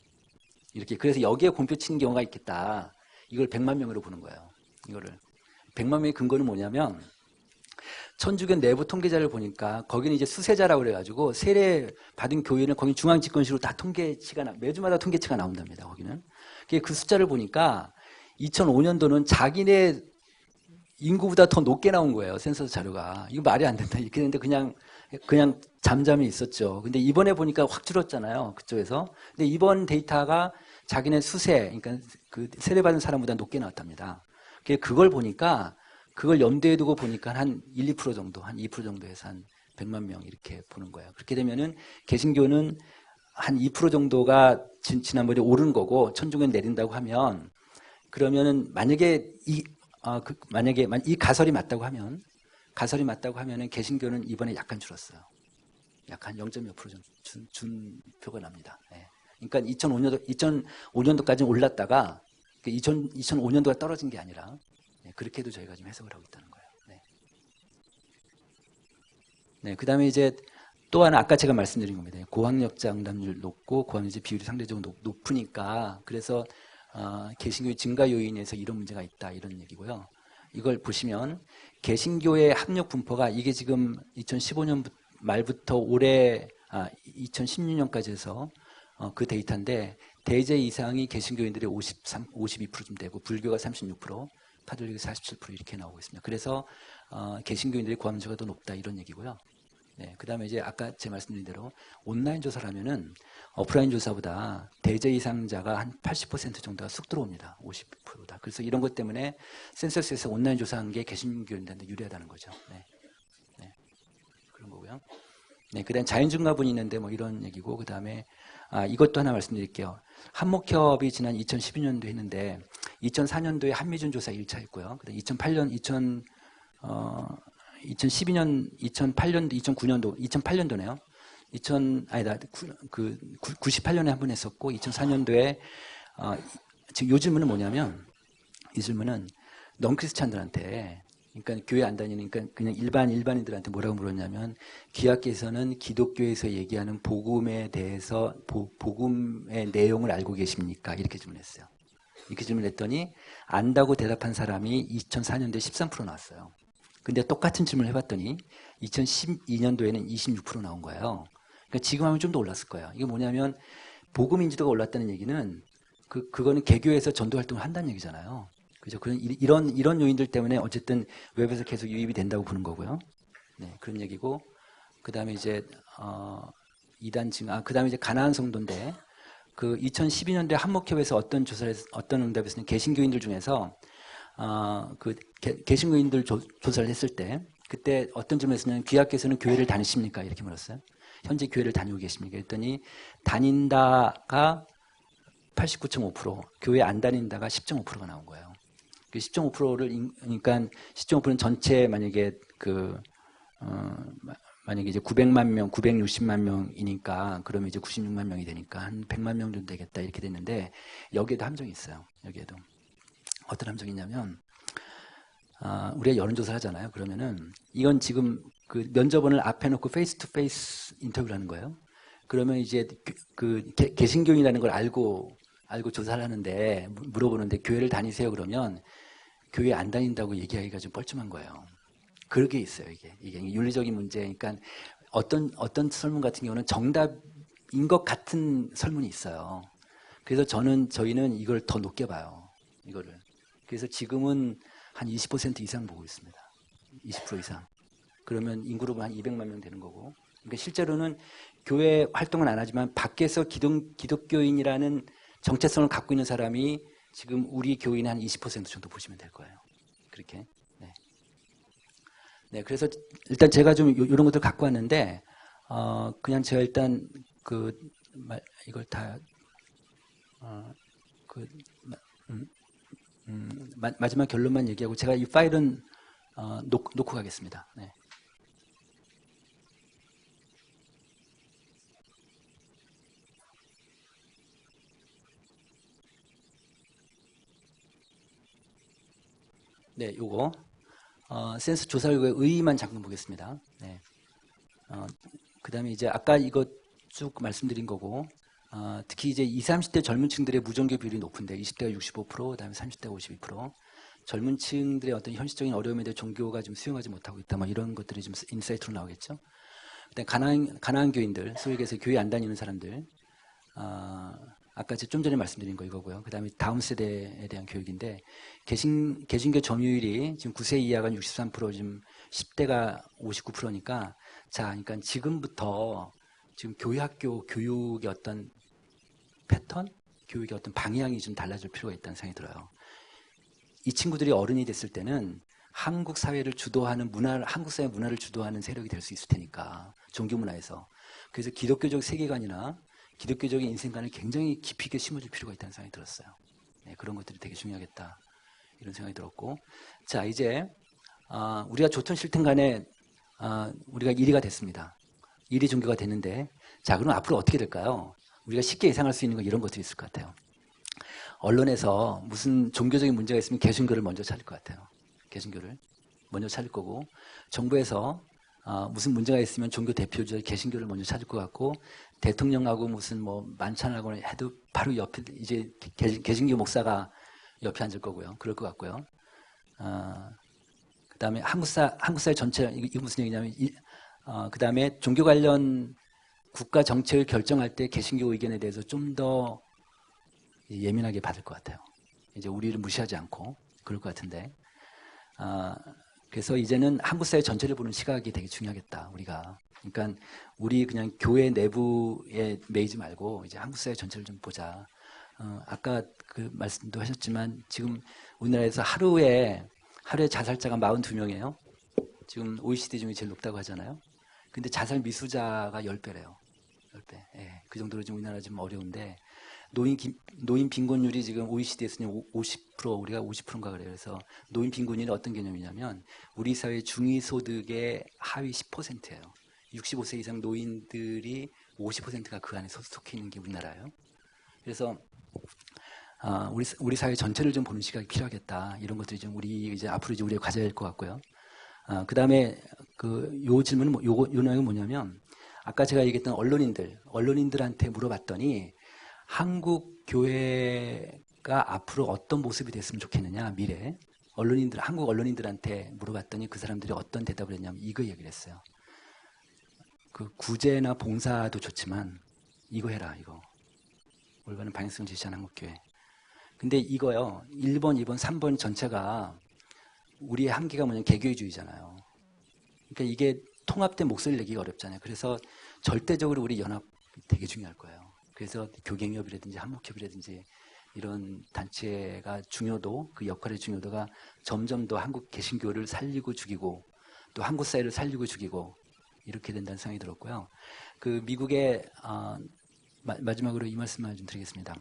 이렇게 그래서 여기에 공표 치는 경우가 있겠다. 이걸 100만 명으로 보는 거예요. 이거를 100만 명의 근거는 뭐냐면 천주교 내부 통계자를 보니까 거기는 이제 수세자라고 그래가지고 세례 받은 교회는 거기 중앙집권시로 다 통계치가 매주마다 통계치가 나온답니다. 거기는 그 숫자를 보니까 2005년도는 자기네 인구보다 더 높게 나온 거예요. 센서스 자료가. 이거 말이 안 된다. 이렇게 했는데 그냥 잠잠히 있었죠. 근데 이번에 보니까 확 줄었잖아요. 그쪽에서. 근데 이번 데이터가 자기네 수세, 그러니까 그 세례받은 사람보다 높게 나왔답니다. 그걸 보니까 그걸 염두에 두고 보니까 한 1, 2% 정도, 한 2% 정도에서 한 100만 명 이렇게 보는 거예요. 그렇게 되면은 개신교는 한 2% 정도가 지난번에 오른 거고 천주교는 내린다고 하면 그러면은 만약에 만약에 이 가설이 맞다고 하면은 개신교는 이번에 약간 줄었어요. 약간 0.몇 프로 준 표가 납니다. 네. 그러니까 2005년도까지 올랐다가 2005년도가 떨어진 게 아니라 그렇게도 저희가 지금 해석을 하고 있다는 거예요. 네. 네, 그다음에 이제 또 하나 아까 제가 말씀드린 겁니다. 고학력자 응답률 높고 고학력자 비율이 상대적으로 높으니까 그래서 개신교의 증가 요인에서 이런 문제가 있다 이런 얘기고요. 이걸 보시면 개신교의 학력 분포가 이게 지금 2015년 말부터 올해 2016년까지 해서 그 데이터인데 대제 이상이 개신교인들이 52%좀 되고 불교가 36%, 카톨릭이 47% 이렇게 나오고 있습니다. 그래서 개신교인들의 고함수가 더 높다 이런 얘기고요. 네, 그다음에 이제 아까 제 말씀드린 대로 온라인 조사를 하면은 오프라인 조사보다 대제 이상자가 한 80% 정도가 쑥 들어옵니다. 50%다. 그래서 이런 것 때문에 센서스에서 온라인 조사한 게 개신교인들한테 유리하다는 거죠. 네, 네, 그런 거고요. 네, 그다음 자연증가분이 있는데 뭐 이런 얘기고 그다음에 이것도 하나 말씀드릴게요. 한목협이 지난 2012년도 했는데 2004년도에 한미준 조사 1차 했고요. 그다음 2012년, 2008년도, 2009년도, 2008년도네요. 98년에 한 번 했었고 2004년도에 지금 요 질문은 뭐냐면 이 질문은 넌크리스찬들한테 그러니까 교회 안 다니니까 그냥 일반인들한테 뭐라고 물었냐면 귀하께서는 기독교에서 얘기하는 복음에 대해서 복음의 내용을 알고 계십니까? 이렇게 질문했어요. 이렇게 질문했더니 안다고 대답한 사람이 2004년도에 13% 나왔어요. 근데 똑같은 질문을 해봤더니 2012년도에는 26% 나온 거예요. 그러니까 지금 하면 좀 더 올랐을 거예요. 이게 뭐냐면 복음 인지도가 올랐다는 얘기는 그거는 개교에서 전도 활동을 한다는 얘기잖아요. 그죠? 이런 요인들 때문에 어쨌든 웹에서 계속 유입이 된다고 보는 거고요. 네, 그런 얘기고 그다음에 이제 그다음에 이제 가나안 성도인데 그 2012년도에 한목협에서 어떤 응답에서는 개신교인들 중에서 개신교인들 조사를 했을 때 그때 어떤 질문에서는 귀하께서는 교회를 다니십니까? 이렇게 물었어요. 현재 교회를 다니고 계십니까? 그랬더니 다닌다가 89.5%, 교회 안 다닌다가 10.5%가 나온 거예요. 그 10.5%를 그러니까 10.5%는 전체 만약에 만약에 이제 900만 명, 960만 명이니까 그러면 이제 96만 명이 되니까 한 100만 명 정도 되겠다 이렇게 됐는데 여기에도 함정이 있어요. 여기에도 어떤 함정이 있냐면 우리가 여론조사를 하잖아요. 그러면은 이건 지금 그 면접원을 앞에 놓고 페이스 투 페이스 인터뷰를 하는 거예요. 그러면 이제 개신교인이라는 걸 알고 조사를 하는데 물어보는데 교회를 다니세요 그러면 교회 안 다닌다고 얘기하기가 좀 뻘쭘한 거예요. 그게 있어요. 이게 윤리적인 문제. 그러니까 어떤 설문 같은 경우는 정답인 것 같은 설문이 있어요. 그래서 저희는 이걸 더 높게 봐요. 이거를. 그래서 지금은 한 20% 이상 보고 있습니다. 20% 이상. 그러면 인구로 한 200만 명 되는 거고. 그러니까 실제로는 교회 활동은 안 하지만 밖에서 기독교인이라는 정체성을 갖고 있는 사람이 지금 우리 교인의 한 20% 정도 보시면 될 거예요. 그렇게. 네. 네, 그래서 일단 제가 좀 이런 것들 갖고 왔는데, 그냥 제가 일단 이걸 다, 마지막 결론만 얘기하고 제가 이 파일은 놓고 가겠습니다. 네. 네, 요거 센서 조사 결과의 의의만 잠깐 보겠습니다. 네. 그다음에 이제 아까 이거 쭉 말씀드린 거고, 특히 이제 20, 30대 젊은 층들의 무종교 비율이 높은데 20대가 65%, 그다음에 30대가 52%. 젊은 층들의 어떤 현실적인 어려움에 대해 종교가 좀 수용하지 못하고 있다. 뭐 이런 것들이 좀 인사이트로 나오겠죠. 그다음에 가난한 교인들, 소위 얘기해서 교회 안 다니는 사람들. 아까 좀 전에 말씀드린 거 이거고요. 그다음에 다음 세대에 대한 교육인데 개신교 점유율이 지금 9세 이하가 63%, 지금 10대가 59%니까 자, 그러니까 지금부터 지금 교회 학교 교육의 어떤 패턴, 교육의 어떤 방향이 좀 달라질 필요가 있다는 생각이 들어요. 이 친구들이 어른이 됐을 때는 한국 사회를 주도하는 한국 사회 문화를 주도하는 세력이 될 수 있을 테니까, 종교 문화에서. 그래서 기독교적 세계관이나 기독교적인 인생관을 굉장히 깊이 있게 심어줄 필요가 있다는 생각이 들었어요. 네, 그런 것들이 되게 중요하겠다, 이런 생각이 들었고. 자, 이제 우리가 좋든 싫든 간에 우리가 1위가 됐습니다. 1위 종교가 됐는데, 자, 그럼 앞으로 어떻게 될까요? 우리가 쉽게 예상할 수 있는 건 이런 것들이 있을 것 같아요. 언론에서 무슨 종교적인 문제가 있으면 개신교를 먼저 찾을 것 같아요. 개신교를 먼저 찾을 거고, 정부에서 무슨 문제가 있으면 종교 대표주 개신교를 먼저 찾을 것 같고, 대통령하고 무슨 뭐 만찬하고 해도 바로 옆에 이제 개신교 목사가 옆에 앉을 거고요. 그럴 것 같고요. 그다음에 한국 사회 전체, 이게 무슨 얘기냐면 그다음에 종교 관련 국가 정책을 결정할 때 개신교 의견에 대해서 좀 더 예민하게 받을 것 같아요. 이제 우리를 무시하지 않고 그럴 것 같은데, 그래서 이제는 한국 사회 전체를 보는 시각이 되게 중요하겠다, 우리가. 그러니까 우리 그냥 교회 내부에 매이지 말고 이제 한국 사회 전체를 좀 보자. 아까 그 말씀도 하셨지만 지금 우리나라에서 하루에 자살자가 42명이에요. 지금 OECD 중에 제일 높다고 하잖아요. 근데 자살 미수자가 10배래요. 10배. 예, 그 정도로 지금 우리나라 좀 어려운데, 노인 빈곤율이 지금 OECD에서는 50%, 우리가 50%인가 그래요. 그래서 노인 빈곤율이 어떤 개념이냐면 우리 사회 중위소득의 하위 10%예요. 65세 이상 노인들이 50%가 그 안에 속해 있는 게 우리나라예요. 그래서 우리 사회 전체를 좀 보는 시각이 필요하겠다. 이런 것들이 좀 이제 앞으로 이제 우리가 가져야 될 것 같고요. 그 다음에 요 질문은 요 내용은 뭐냐면, 아까 제가 얘기했던 언론인들한테 물어봤더니 한국 교회가 앞으로 어떤 모습이 됐으면 좋겠느냐, 미래. 한국 언론인들한테 물어봤더니 그 사람들이 어떤 대답을 했냐면 이거 얘기를 했어요. 그 구제나 봉사도 좋지만 이거 해라, 이거. 올바른 방향성을 제시하는 한국교회. 근데 이거요, 1번, 2번, 3번 전체가 우리의 한계가 뭐냐면 개교회주의잖아요. 그러니까 이게 통합된 목소리를 내기가 어렵잖아요. 그래서 절대적으로 우리 연합이 되게 중요할 거예요. 그래서 교갱협이라든지 한목협이라든지 이런 단체가 그 역할의 중요도가 점점 더 한국 개신교를 살리고 죽이고 또 한국 사회를 살리고 죽이고 이렇게 된다는 생각이 들었고요. 그 미국의 마지막으로 이 말씀만 좀 드리겠습니다.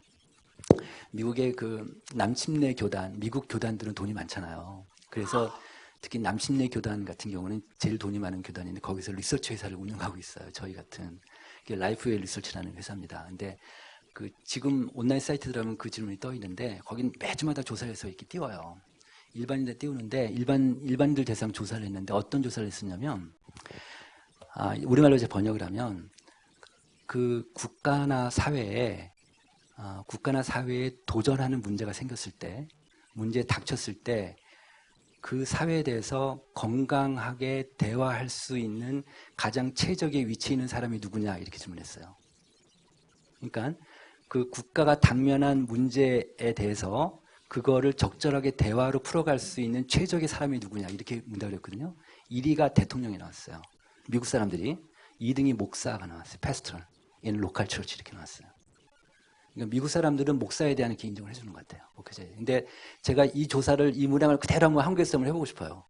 미국의 그 남침내 교단, 미국 교단들은 돈이 많잖아요. 그래서 특히 남침내 교단 같은 경우는 제일 돈이 많은 교단인데 거기서 리서치 회사를 운영하고 있어요. 저희 같은 라이프웨이 리서치라는 회사입니다. 근데 지금 온라인 사이트 들어가면 그 질문이 떠 있는데 거긴 매주마다 조사를 해서 이렇게 띄워요. 일반인들 띄우는데 일반인들 대상 조사를 했는데 어떤 조사를 했었냐면, 우리말로 이제 번역을 하면 그 국가나 사회에 도전하는 문제가 생겼을 때, 문제에 닥쳤을 때 그 사회에 대해서 건강하게 대화할 수 있는 가장 최적의 위치에 있는 사람이 누구냐, 이렇게 질문했어요. 그러니까 그 국가가 당면한 문제에 대해서 그거를 적절하게 대화로 풀어갈 수 있는 최적의 사람이 누구냐, 이렇게 문답을 했거든요. 1위가 대통령이 나왔어요. 미국 사람들이. 2등이 목사가 나왔어요. pastoral in local church, 이렇게 나왔어요. 그러니까 미국 사람들은 목사에 대한 이렇게 인정을 해주는 것 같아요. 목회자에. 근데 제가 이 문항을 그대로 한번 한국에서 한번 해보고 싶어요.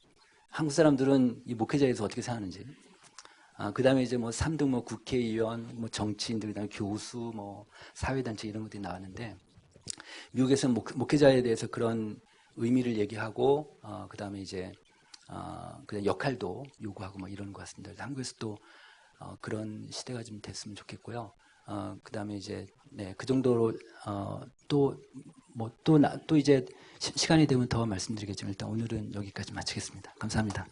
한국 사람들은 이 목회자에서 어떻게 생각하는지. 그 다음에 이제 뭐 3등 뭐 국회의원, 뭐 정치인들, 그다음에 교수, 뭐 사회단체 이런 것들이 나왔는데, 미국에서는 목회자에 대해서 그런 의미를 얘기하고, 그 다음에 이제, 그냥 역할도 요구하고 뭐 이러는 것 같습니다. 한국에서도 그런 시대가 좀 됐으면 좋겠고요. 그 다음에 이제, 네, 그 정도로, 또 뭐 또 이제 시간이 되면 더 말씀드리겠지만 일단 오늘은 여기까지 마치겠습니다. 감사합니다.